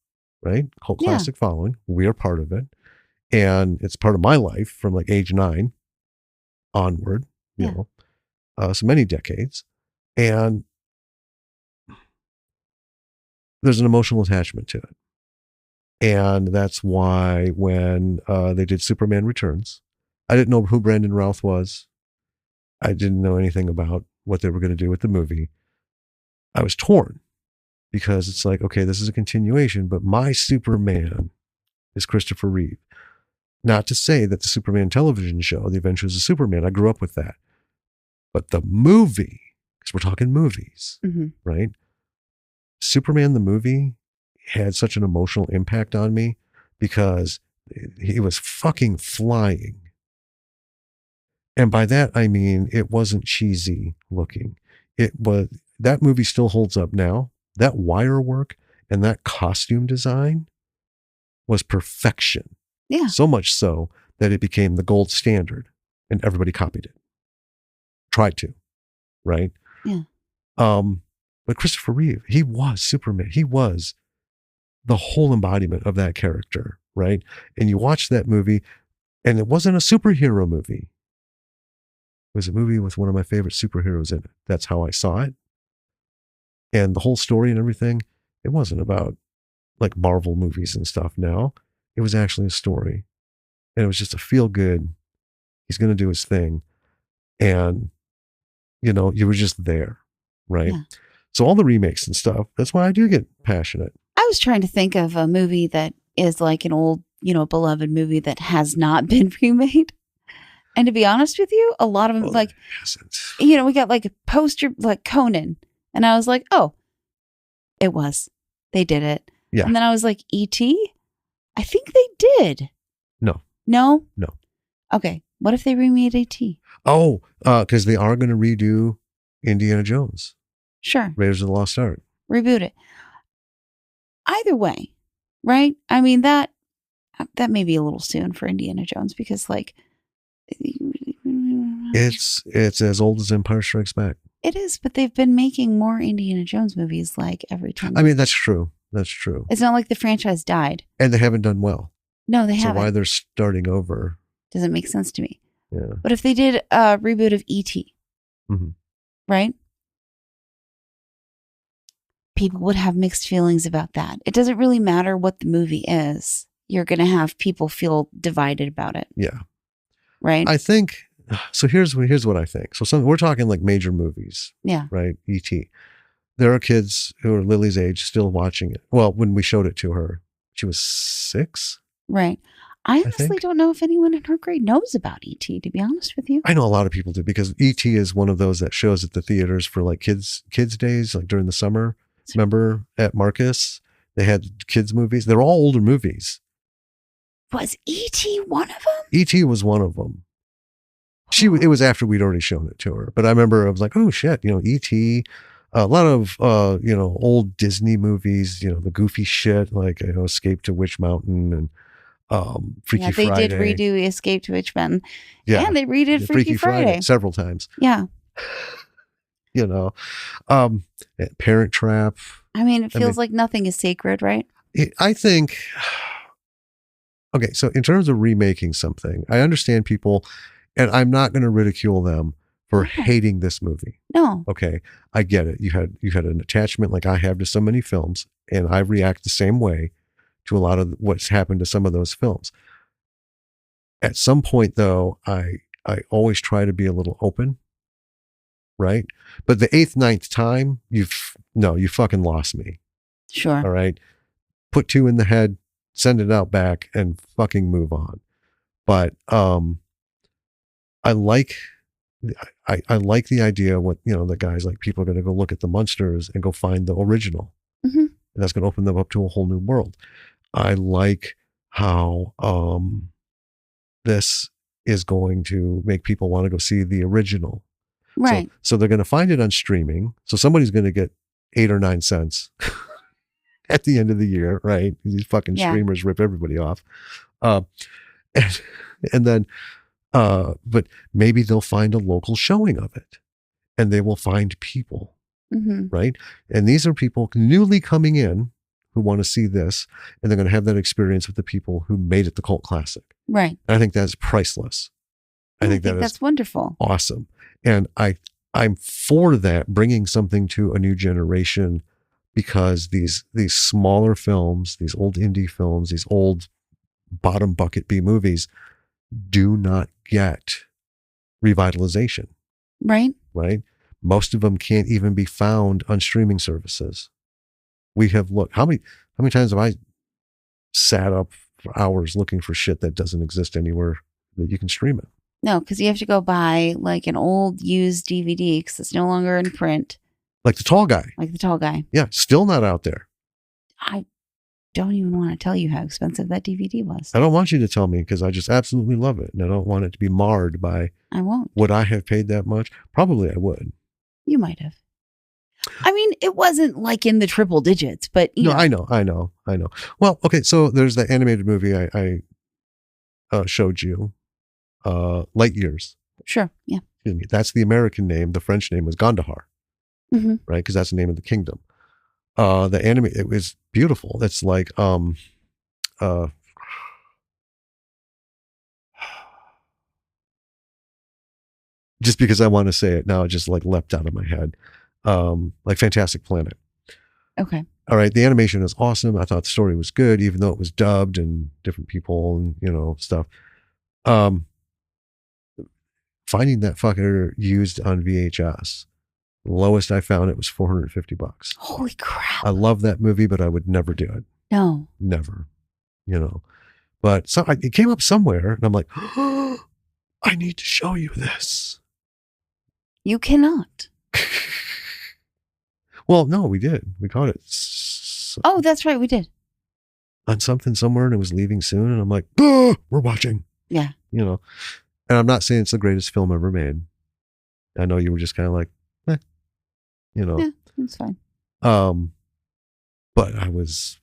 right? Cult Yeah. classic following. We are part of it. And it's part of my life from like age 9 onward, you Yeah. know, so many decades. And there's an emotional attachment to it. And that's why when they did Superman Returns, I didn't know who Brandon Routh was. I didn't know anything about what they were going to do with the movie. I was torn because it's like, okay, this is a continuation, but my Superman is Christopher Reeve. Not to say that the Superman television show, The Adventures of Superman, I grew up with that. But the movie, because we're talking movies, right? Superman, the movie, had such an emotional impact on me because he was fucking flying. And by that, I mean, it wasn't cheesy looking. That movie still holds up now. That wire work and that costume design was perfection. Yeah. So much so that it became the gold standard and everybody copied it. Tried to, right? Yeah. But Christopher Reeve, he was Superman. He was the whole embodiment of that character, right? And you watch that movie, and it wasn't a superhero movie. It was a movie with one of my favorite superheroes in it. That's how I saw it. And the whole story and everything, it wasn't about like Marvel movies and stuff now. It was actually a story. And it was just a feel good. He's going to do his thing. And, you know, you were just there, right? Yeah. So all the remakes and stuff, that's why I do get passionate. I was trying to think of a movie that is like an old, beloved movie that has not been remade. And to be honest with you, a lot of them, we got like a poster, like Conan. And I was like, oh, they did it. Yeah. And then I was like, E.T.? I think they did. No. No? No. Okay. What if they remade E.T.? Oh, because they are going to redo Indiana Jones. Sure. Raiders of the Lost Ark. Reboot it. Either way, right? I mean, that may be a little soon for Indiana Jones because, like, it's as old as Empire Strikes Back. It is, but they've been making more Indiana Jones movies like every time. I mean, that's true. That's true. It's not like the franchise died. And they haven't done well. No, they haven't. So why they're starting over doesn't make sense to me. Yeah. But if they did a reboot of E.T., right? People would have mixed feelings about that. It doesn't really matter what the movie is. You're going to have people feel divided about it. Yeah. Right? I think, so here's what I think. So we're talking like major movies. Yeah. Right? E.T. There are kids who are Lily's age still watching it. Well, when we showed it to her, she was 6. Right. I honestly don't know if anyone in her grade knows about E.T., to be honest with you. I know a lot of people do because E.T. is one of those that shows at the theaters for like kids days, like during the summer. Remember at Marcus, they had kids movies. They're all older movies. Was E.T. one of them? E.T. was one of them. It was after we'd already shown it to her. But I remember I was like, oh shit, E.T., a lot of, old Disney movies, the goofy shit, like, Escape to Witch Mountain and Freaky Friday. They did redo Escape to Witch Mountain. Yeah. And they redid Freaky Friday several times. Yeah. Parent Trap. I mean, it feels like nothing is sacred, right? I think, okay, so in terms of remaking something, I understand people, and I'm not going to ridicule them for hating this movie. No. Okay, I get it. You had an attachment like I have to so many films, and I react the same way to a lot of what's happened to some of those films. At some point, though, I always try to be a little open. Right. But the 8th, 9th time, you fucking lost me. Sure. All right. Put 2 in the head, send it out back and fucking move on. But, I like the idea what, the guys like people are going to go look at the Munsters and go find the original. Mm-hmm. And that's going to open them up to a whole new world. I like how, this is going to make people want to go see the original. Right. So they're going to find it on streaming. So somebody's going to get 8 or 9 cents at the end of the year, right? These fucking Yeah. streamers rip everybody off. And, and then, but maybe they'll find a local showing of it and they will find people, right? And these are people newly coming in who want to see this, and they're going to have that experience with the people who made it the cult classic. Right. And I think that's priceless. I think that's wonderful. Awesome. And I'm for that, bringing something to a new generation, because these smaller films, these old indie films, these old bottom bucket B movies do not get revitalization. Right. Right. Most of them can't even be found on streaming services. We have looked, how many times have I sat up for hours looking for shit that doesn't exist anywhere that you can stream it? No, because you have to go buy like an old used DVD because it's no longer in print. Like The Tall Guy. Yeah, still not out there. I don't even want to tell you how expensive that DVD was. I don't want you to tell me, because I just absolutely love it. And I don't want it to be marred by. I won't. Would I have paid that much? Probably I would. You might have. I mean, it wasn't like in the triple digits, but you know. I know. Well, okay, so there's that animated movie I showed you, Light Years. Sure, yeah. Excuse me. That's the American name. The French name was Gondahar, right? Because that's the name of the kingdom. The anime, it was beautiful. It's like just because I want to say it now, it just like leapt out of my head. Like Fantastic Planet. Okay. All right. The animation is awesome. I thought the story was good, even though it was dubbed and different people and, stuff. Finding that fucker used on VHS. The lowest I found it was $450. Holy crap. I love that movie, but I would never do it. No. Never, But it came up somewhere and I'm like, oh, I need to show you this. You cannot. Well, no, we did. We caught it. Oh, that's right. We did. On something somewhere, and it was leaving soon. And I'm like, oh, we're watching. Yeah. And I'm not saying it's the greatest film ever made. I know you were just kind of like, Yeah, it's fine. But I was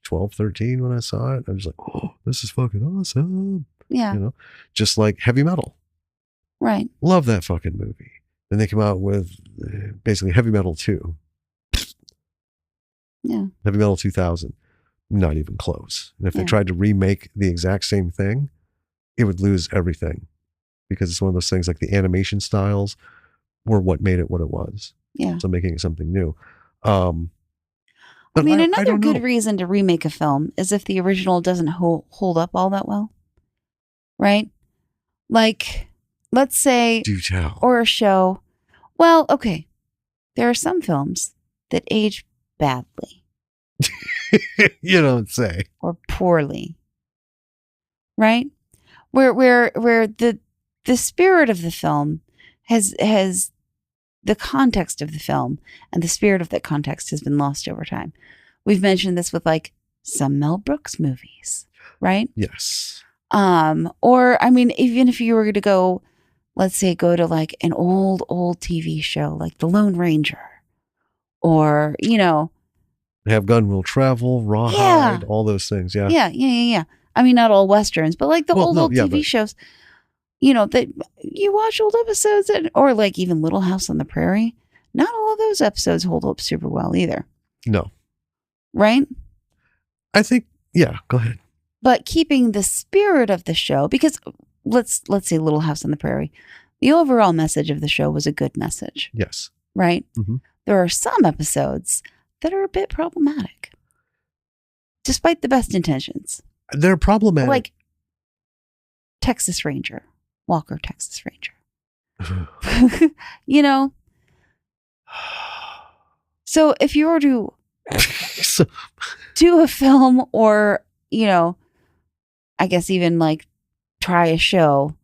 12, 13 when I saw it. I was like, oh, this is fucking awesome. Yeah. Just like Heavy Metal. Right. Love that fucking movie. Then they came out with basically Heavy Metal 2. Yeah. Heavy Metal 2000. Not even close. And if they tried to remake the exact same thing, it would lose everything, because it's one of those things, like the animation styles were what made it what it was. Yeah. So making it something new. But another good reason to remake a film is if the original doesn't hold up all that well. Right? Like, let's say, do tell. Or a show. Well, okay. There are some films that age badly. You don't say. Or poorly. Right? Where the spirit of the film has the context of the film and the spirit of that context has been lost over time. We've mentioned this with like some Mel Brooks movies, right? Yes. Or I mean, even if you were to go, let's say, go to like an old TV show like The Lone Ranger, or Have Gun Will Travel, Rawhide, all those things. Yeah. Yeah. I mean, not all Westerns, but like the old TV shows, that you watch old episodes or like even Little House on the Prairie. Not all of those episodes hold up super well either. No. Right? I think, yeah, go ahead. But keeping the spirit of the show, because let's say Little House on the Prairie, the overall message of the show was a good message. Yes. Right? Mm-hmm. There are some episodes that are a bit problematic, despite the best intentions. They're problematic. Like Texas Ranger, Walker, Texas Ranger. So if you were to do a film or, I guess even like try a show,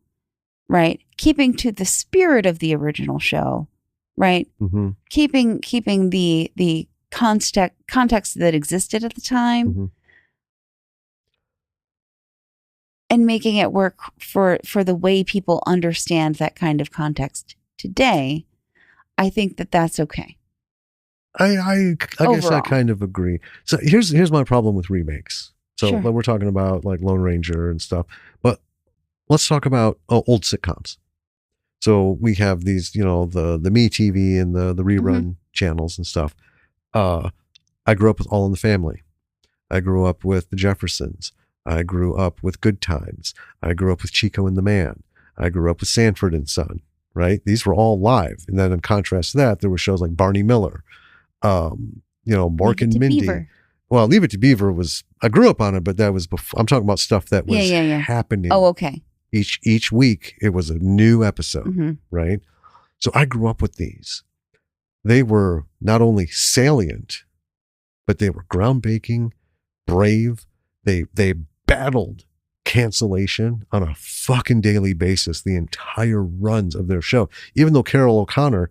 right? Keeping to the spirit of the original show, right? Mm-hmm. Keeping the context that existed at the time. Mm-hmm. and making it work for the way people understand that kind of context today, I think that that's okay. I guess I Overall. kind of agree. So here's my problem with remakes. So Sure. we're talking about like Lone Ranger and stuff, but let's talk about old sitcoms. So we have these, you know, the Me TV and the rerun channels and stuff. I grew up with All in the Family. I grew up with the Jeffersons. I grew up with Good Times. I grew up with Chico and the Man. I grew up with Sanford and Son, right? These were all live. And then in contrast to that, there were shows like Barney Miller, you know, Mork and Mindy. Beaver. Well, Leave It to Beaver I grew up on it, but that was before. I'm talking about stuff that was happening. Oh, okay. Each week it was a new episode, Mm-hmm. right? So I grew up with these. They were not only salient, but they were groundbreaking, brave. They battled cancellation on a fucking daily basis, the entire runs of their show. Even though Carol O'Connor,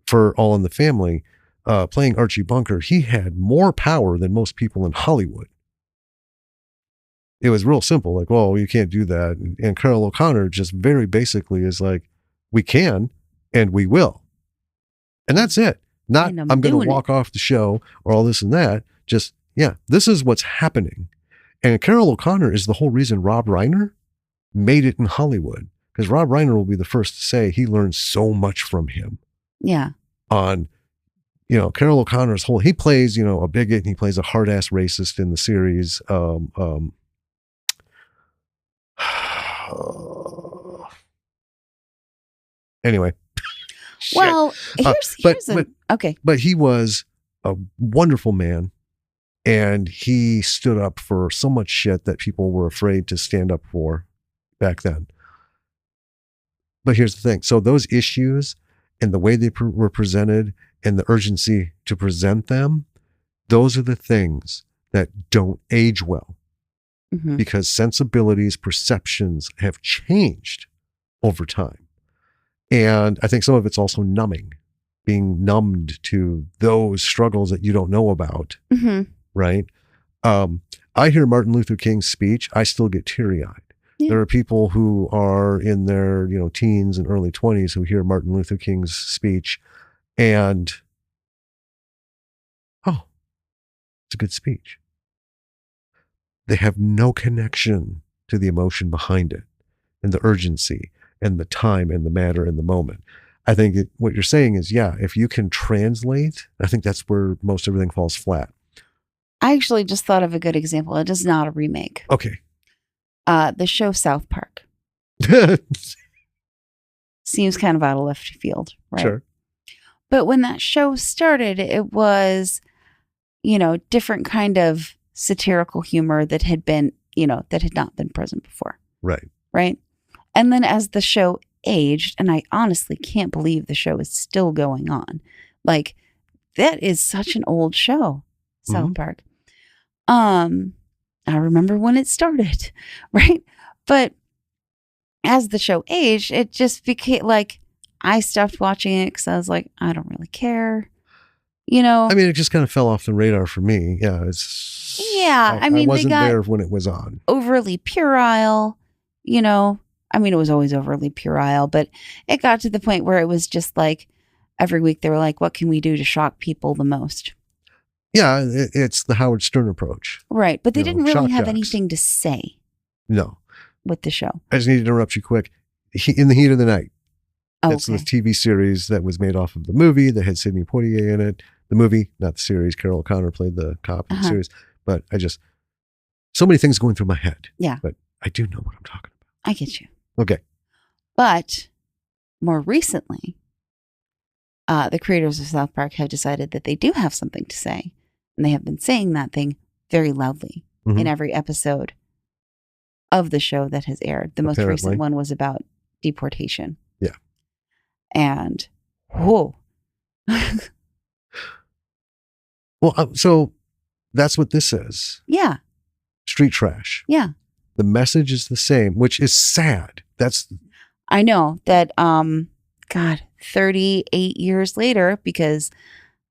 for All in the Family, playing Archie Bunker, he had more power than most people in Hollywood. It was real simple, like, well, you can't do that. And Carol O'Connor just very basically is like, we can and we will. And that's it. Not, I'm going to walk off the show or all this and that. Just, yeah, this is what's happening. And Carol O'Connor is the whole reason Rob Reiner made it in Hollywood. Because Rob Reiner will be the first to say he learned so much from him. Yeah. On, you know, Carol O'Connor's whole, he plays, you know, a bigot and he plays a hard ass racist in the series. Anyway. Well, okay. But he was a wonderful man, and he stood up for so much shit that people were afraid to stand up for back then. But here's the thing. So those issues and the way they were presented and the urgency to present them, those are the things that don't age well. Mm-hmm. Because sensibilities, perceptions have changed over time. And I think some of it's also numbing, being numbed to those struggles that you don't know about. Mm-hmm. Right. I hear Martin Luther King's speech, I still get teary-eyed. Yeah. There are people who are in their, you know, teens and early 20s who hear Martin Luther King's speech and, oh, it's a good speech. They have no connection to the emotion behind it and the urgency and the time and the matter and the moment. I think what you're saying is, yeah, if you can translate, I think that's where most everything falls flat. I actually just thought of a good example. It is not a remake. Okay. The show South Park. Seems kind of out of left field, right? Sure. But when that show started, it was, you know, different kind of satirical humor that had been, you know, that had not been present before. Right. Right. And then as the show aged, and I honestly can't believe the show is still going on. Like, that is such an old show, South Park. I remember when it started, right? But as the show aged, it just became like, I stopped watching it because I was like, I don't really care. You know? I mean, it just kind of fell off the radar for me. Yeah. I wasn't there when it was on. Overly puerile, you know? I mean, it was always overly puerile, but it got to the point where it was just like every week they were like, what can we do to shock people the most? Yeah, it's the Howard Stern approach. Right. But they didn't really have anything to say. No. With the show. I just need to interrupt you quick. In the Heat of the Night. It's okay. this TV series that was made off of the movie that had Sidney Poitier in it. The movie, not the series. Carol O'Connor played the cop in the series. But so many things going through my head. Yeah. But I do know what I'm talking about. I get you. Okay. But more recently, the creators of South Park have decided that they do have something to say. And they have been saying that thing very loudly in every episode of the show that has aired. The most recent one was about deportation. Yeah. And, whoa. Well, so that's what this is. Yeah. Street trash. Yeah. The message is the same, which is sad. I know that, 38 years later, because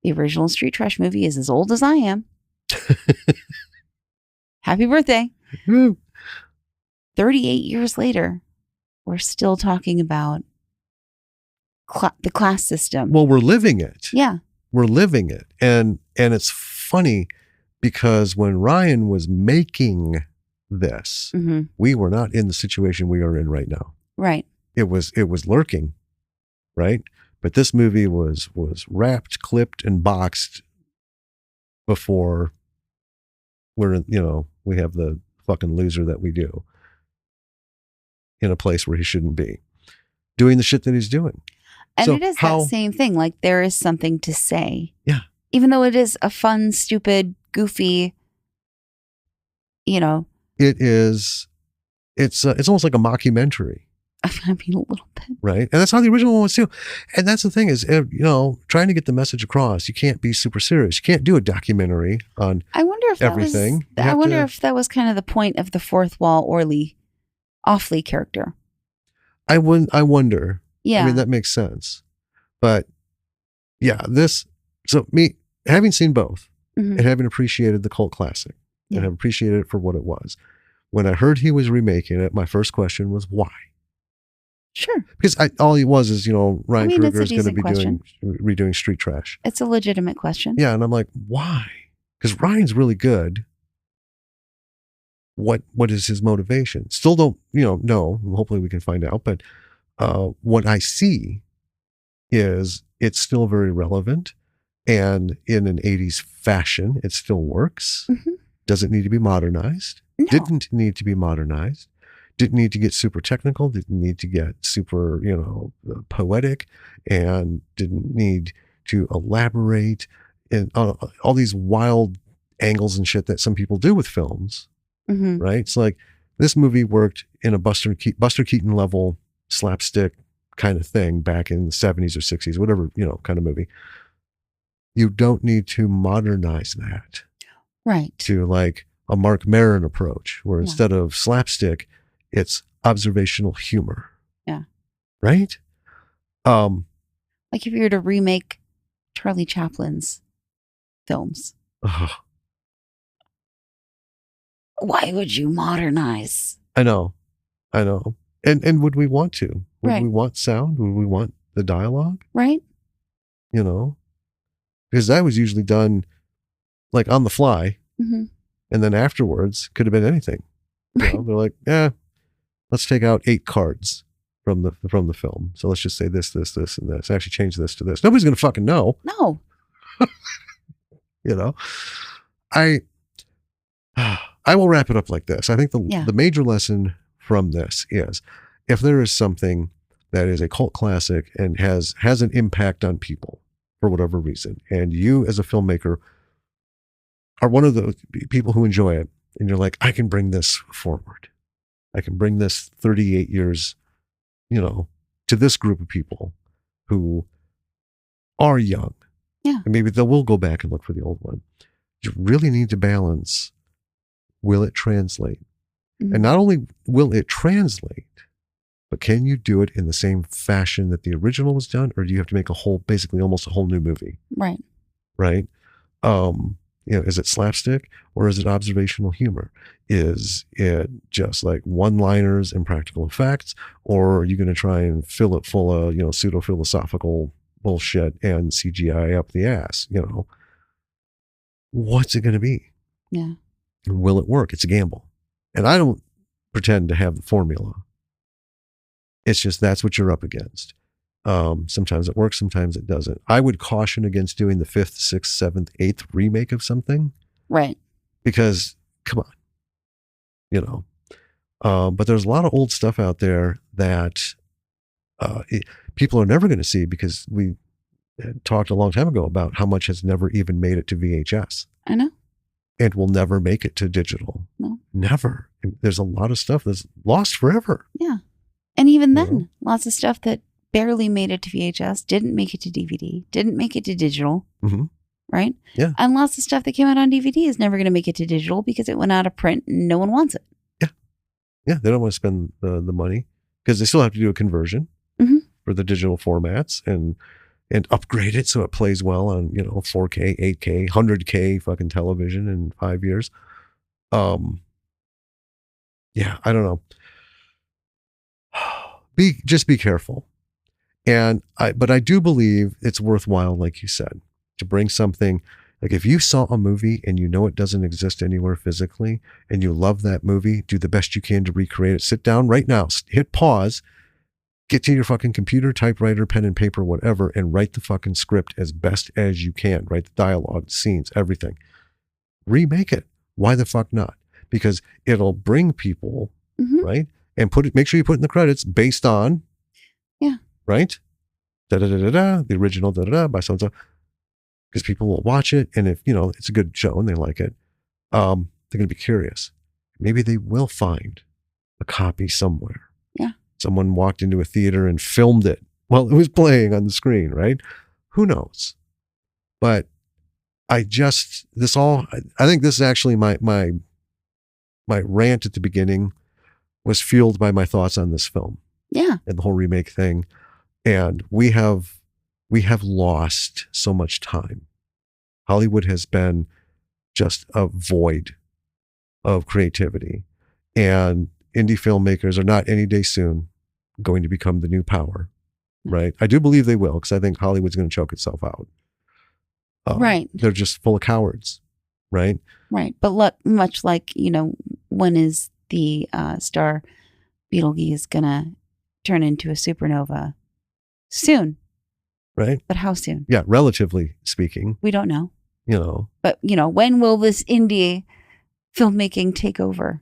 the original Street Trash movie is as old as I am. Happy birthday. 38 years later, we're still talking about the class system. Well, we're living it. Yeah. We're living it. And it's funny because when Ryan was making this, we were not in the situation we are in right now. Right. It was lurking, right? But this movie was wrapped, clipped, and boxed before we're, we have the fucking loser that we do in a place where he shouldn't be doing the shit that he's doing. And it is that same thing. Like, there is something to say. Yeah. Even though it is a fun, stupid, goofy, It is. It's almost like a mockumentary. I mean, a little bit. Right. And that's how the original one was too. And that's the thing is, trying to get the message across, you can't be super serious. You can't do a documentary on everything. If that was kind of the point of the fourth wall Offley character. I wonder. Yeah. I mean, that makes sense. But yeah, me having seen both and having appreciated the cult classic and have appreciated it for what it was. When I heard he was remaking it, my first question was why? Sure. Because all he was is, Ryan Kruger is going to be redoing Street Trash. It's a legitimate question. Yeah. And I'm like, why? Because Ryan's really good. What is his motivation? Still don't, know. Hopefully we can find out. But what I see is it's still very relevant. And in an 80s fashion, it still works. Doesn't need to be modernized. No. Didn't need to be modernized. Didn't need to get super technical. Didn't need to get super, poetic, and didn't need to elaborate in all these wild angles and shit that some people do with films. Right? It's like this movie worked in a Buster Keaton level slapstick kind of thing back in the 70s or 60s, whatever, kind of movie. You don't need to modernize that. Right. To like a Mark Maron approach, where instead of slapstick, it's observational humor. Yeah. Right? Like if you were to remake Charlie Chaplin's films. Why would you modernize? I know. And would we want to? Would we want sound? Would we want the dialogue? Right. Because that was usually done like on the fly. And then afterwards could have been anything. They're like, let's take out 8 cards from the film. So let's just say this, and this. Actually change this to this. Nobody's going to fucking know. No. I will wrap it up like this. I think the major lesson from this is, if there is something that is a cult classic and has an impact on people for whatever reason, and you as a filmmaker are one of those people who enjoy it, and you're like, I can bring this forward. I can bring this 38 years, to this group of people who are young. Yeah. And maybe they will go back and look for the old one. You really need to balance, will it translate? And not only will it translate, but can you do it in the same fashion that the original was done? Or do you have to make basically almost a whole new movie? Right. Right. Is it slapstick or is it observational humor? Is it just like one-liners and practical effects, or are you going to try and fill it full of, pseudo-philosophical bullshit and CGI up the ass? What's it going to be? Yeah. And will it work? It's a gamble. And I don't pretend to have the formula. It's just, that's what you're up against. Sometimes it works, sometimes it doesn't. I would caution against doing the 5th, 6th, 7th, 8th remake of something. Right. Because, come on, but there's a lot of old stuff out there that people are never going to see, because we talked a long time ago about how much has never even made it to VHS. I know. And will never make it to digital. No. Never. There's a lot of stuff that's lost forever. Yeah. And even then, lots of stuff that barely made it to VHS, didn't make it to DVD, didn't make it to digital. Right? Yeah. And lots of stuff that came out on DVD is never going to make it to digital because it went out of print and no one wants it. Yeah. Yeah. They don't want to spend the money, because they still have to do a conversion for the digital formats and upgrade it so it plays well on, 4K, 8K, 100K fucking television in 5 years. Yeah, I don't know. just be careful. But I do believe it's worthwhile, like you said, to bring something. Like if you saw a movie and you know it doesn't exist anywhere physically and you love that movie, do the best you can to recreate it. Sit down right now, hit pause, get to your fucking computer, typewriter, pen and paper, whatever, and write the fucking script as best as you can. Write the dialogue, scenes, everything. Remake it. Why the fuck not? Because it'll bring people, right? And make sure you put in the credits based on, right? The original by so and so. Because people will watch it, and if it's a good show and they like it, they're going to be curious. Maybe they will find a copy somewhere. Yeah. Someone walked into a theater and filmed it while it was playing on the screen, right? Who knows? But I think this is actually my rant at the beginning was fueled by my thoughts on this film. Yeah. And the whole remake thing. And we have lost so much time. Hollywood has been just a void of creativity. And indie filmmakers are not any day soon going to become the new power, right? I do believe they will, because I think Hollywood's going to choke itself out. Right. They're just full of cowards, right? Right. But look, much like, when is the star Betelgeuse going to turn into a supernova? Soon. Right. But how soon? Yeah, relatively speaking. We don't know. But, when will this indie filmmaking take over,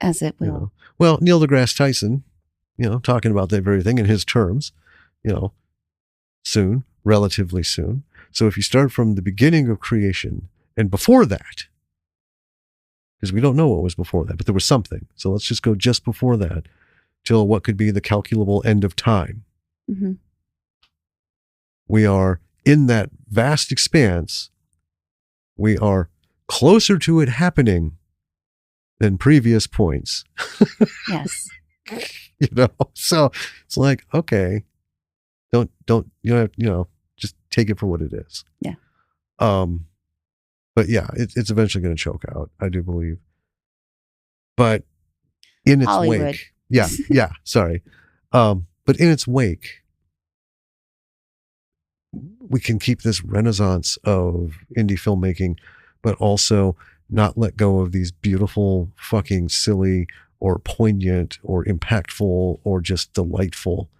as it will? Well, Neil deGrasse Tyson, talking about that very thing in his terms, soon, relatively soon. So if you start from the beginning of creation and before that, because we don't know what was before that, but there was something. So let's just go just before that till what could be the calculable end of time. Mm-hmm. We are in that vast expanse. We are closer to it happening than previous points. Yes. So it's like, okay, don't, just take it for what it is. Yeah. But yeah, it's eventually going to choke out, I do believe. But in its Hollywood. wake, sorry. But in its wake, we can keep this renaissance of indie filmmaking, but also not let go of these beautiful, fucking silly or poignant or impactful or just delightful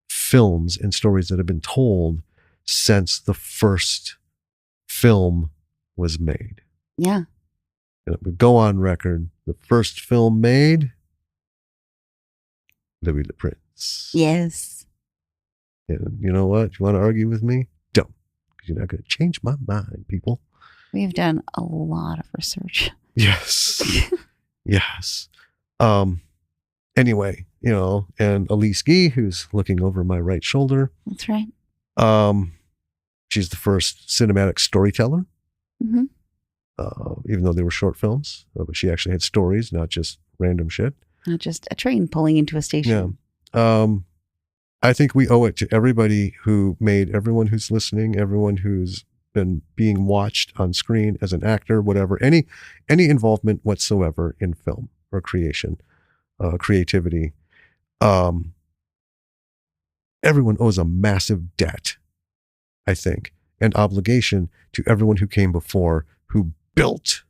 films and stories that have been told since the first film was made. Yeah. And it would go on record, the first film made, Louis the Prince. Yes. And you know what? You want to argue with me? Don't. Because you're not going to change my mind, people. We've done a lot of research. Yes. Yes. Anyway, and Elise Guy, who's looking over my right shoulder. That's right. She's the first cinematic storyteller. Mm-hmm. Even though they were short films, but she actually had stories, not just random shit. Not just a train pulling into a station. Yeah. I think we owe it to everybody who made, everyone who's listening, everyone who's been being watched on screen as an actor, whatever, any involvement whatsoever in film or creation, creativity. Everyone owes a massive debt, I think, and obligation to everyone who came before, who built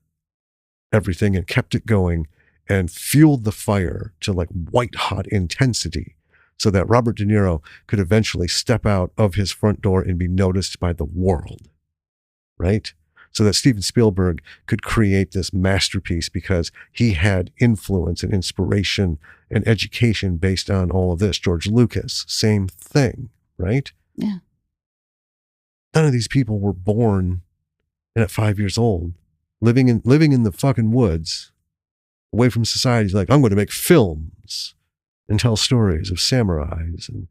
everything and kept it going and fueled the fire to like white hot intensity so that Robert De Niro could eventually step out of his front door and be noticed by the world, right? So that Steven Spielberg could create this masterpiece because he had influence and inspiration and education based on all of this. George Lucas, same thing, right? Yeah. None of these people were born and at 5 years old, living in the fucking woods, away from society. He's like, I'm going to make films and tell stories of samurais and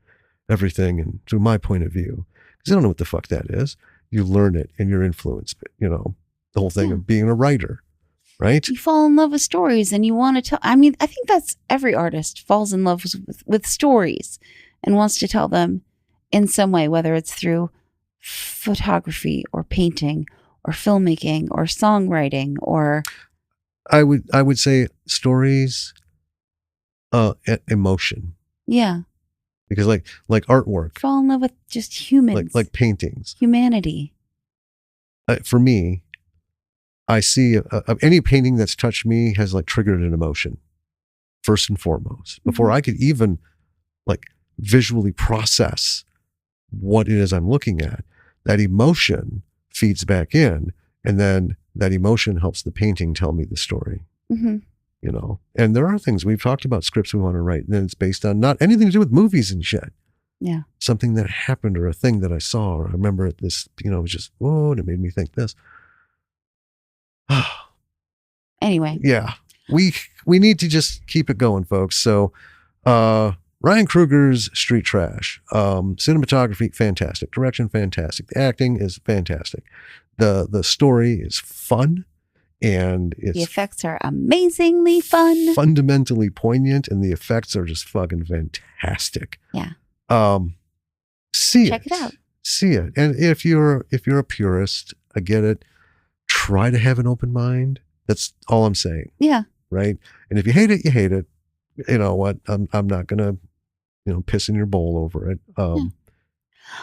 everything, and through my point of view, because I don't know what the fuck that is. You learn it and you're influenced, the whole thing of being a writer, right? You fall in love with stories and you want to tell. I mean, I think that's every artist falls in love with stories and wants to tell them in some way, whether it's through photography or painting or filmmaking or songwriting or. I would say stories emotion. Yeah. Because like artwork, Fall in love with just humans. like paintings. Humanity. For me, I see any painting that's touched me has like triggered an emotion first and foremost before I could even like visually process what it is I'm looking at. That emotion feeds back in, and then that emotion helps the painting tell me the story. You know, and there are things we've talked about, scripts we want to write, and it's based on not anything to do with movies and shit. Yeah. Something that happened or a thing that I saw, or I remember this, you know, it was just, whoa, and it made me think this. Anyway. Yeah. We need to just keep it going, folks. So, Ryan Kruger's Street Trash. Cinematography, fantastic. Direction, fantastic. The acting is fantastic. The story is fun, and the effects are amazingly fun. Fundamentally poignant, and the effects are just fucking fantastic. Yeah. Check it out. See it. And if you're a purist, I get it. Try to have an open mind. That's all I'm saying. Yeah. Right. And if you hate it, you hate it. You know what? I'm not gonna, you know, piss in your bowl over it. You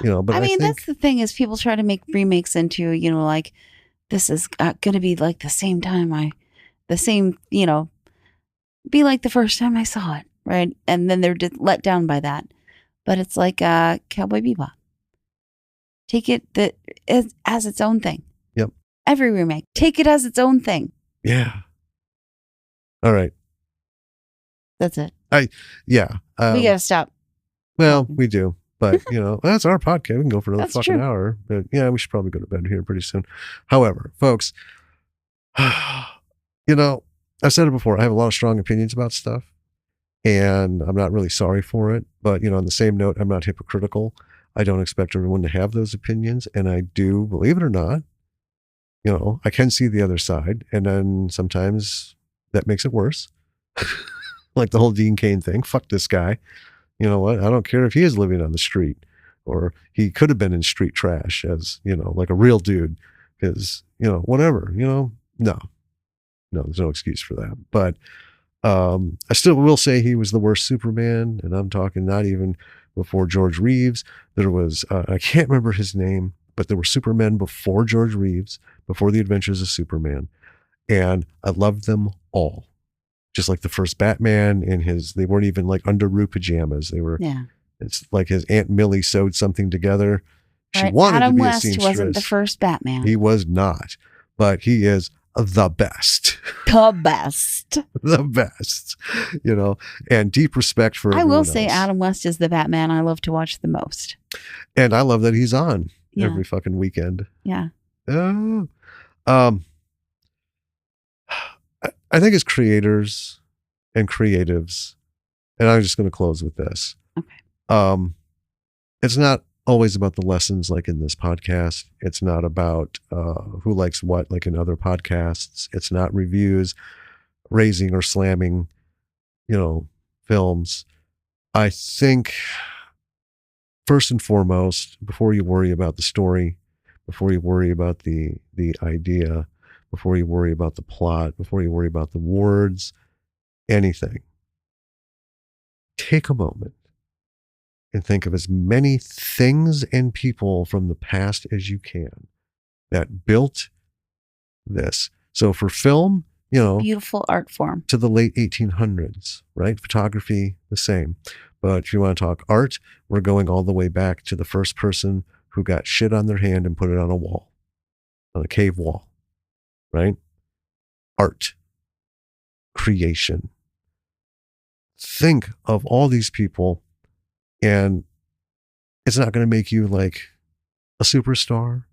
know, but I mean, that's the thing is people try to make remakes into, you know, like this is gonna be like the same, you know, be like the first time I saw it, right? And then they're let down by that. But it's like Cowboy Bebop. Take it as its own thing. Yep. Every remake, take it as its own thing. Yeah. All right. That's it. We gotta stop. Well, we do, but you know, that's our podcast. We can go for another fucking true. hour, but yeah, we should probably go to bed here pretty soon. However, folks, you know, I've said it before. I have a lot of strong opinions about stuff, and I'm not really sorry for it. But you know, on the same note, I'm not hypocritical. I don't expect everyone to have those opinions, and I do, believe it or not, you know, I can see the other side, and then sometimes that makes it worse. Like the whole Dean Cain thing. Fuck this guy. You know what? I don't care if he is living on the street, or he could have been in street trash as, you know, like a real dude, because, you know, whatever, you know, no, there's no excuse for that. But I still will say he was the worst Superman, and I'm talking not even before George Reeves. There was, I can't remember his name, but there were Supermen before George Reeves, before the Adventures of Superman. And I loved them all. Just like the first Batman they weren't even like underoos pajamas. They were, it's like his Aunt Millie sewed something together. She wanted Adam to be West a seamstress. Wasn't the first Batman. He was not, but he is the best. The best. The best, you know, and deep respect for everyone else. Say Adam West is the Batman I love to watch the most. And I love that he's on every fucking weekend. Yeah. I think as creators and creatives, and I'm just going to close with this. Okay. It's not always about the lessons like in this podcast. It's not about who likes what like in other podcasts. It's not reviews, raising or slamming, you know, films. I think first and foremost, before you worry about the story, before you worry about the idea, before you worry about the plot, before you worry about the words, anything, take a moment and think of as many things and people from the past as you can that built this. So for film, you know, beautiful art form to the late 1800s, right? Photography, the same. But if you want to talk art, we're going all the way back to the first person who got shit on their hand and put it on a wall, on a cave wall. Right? Art, creation. Think of all these people, and it's not going to make you like a superstar,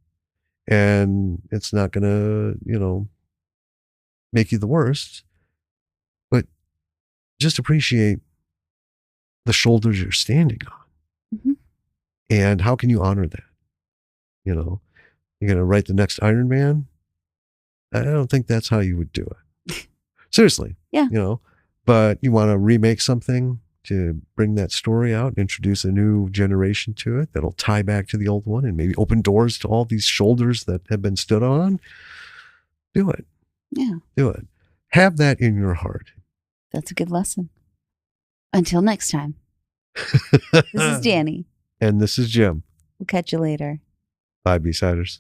and it's not going to, you know, make you the worst, but just appreciate the shoulders you're standing on. Mm-hmm. And how can you honor that? You know, you're going to write the next Iron Man? I don't think that's how you would do it. Seriously. Yeah. You know, but you want to remake something to bring that story out, introduce a new generation to it that'll tie back to the old one and maybe open doors to all these shoulders that have been stood on. Do it. Yeah. Do it. Have that in your heart. That's a good lesson. Until next time. This is Danny. And this is Jim. We'll catch you later. Bye, B-Siders.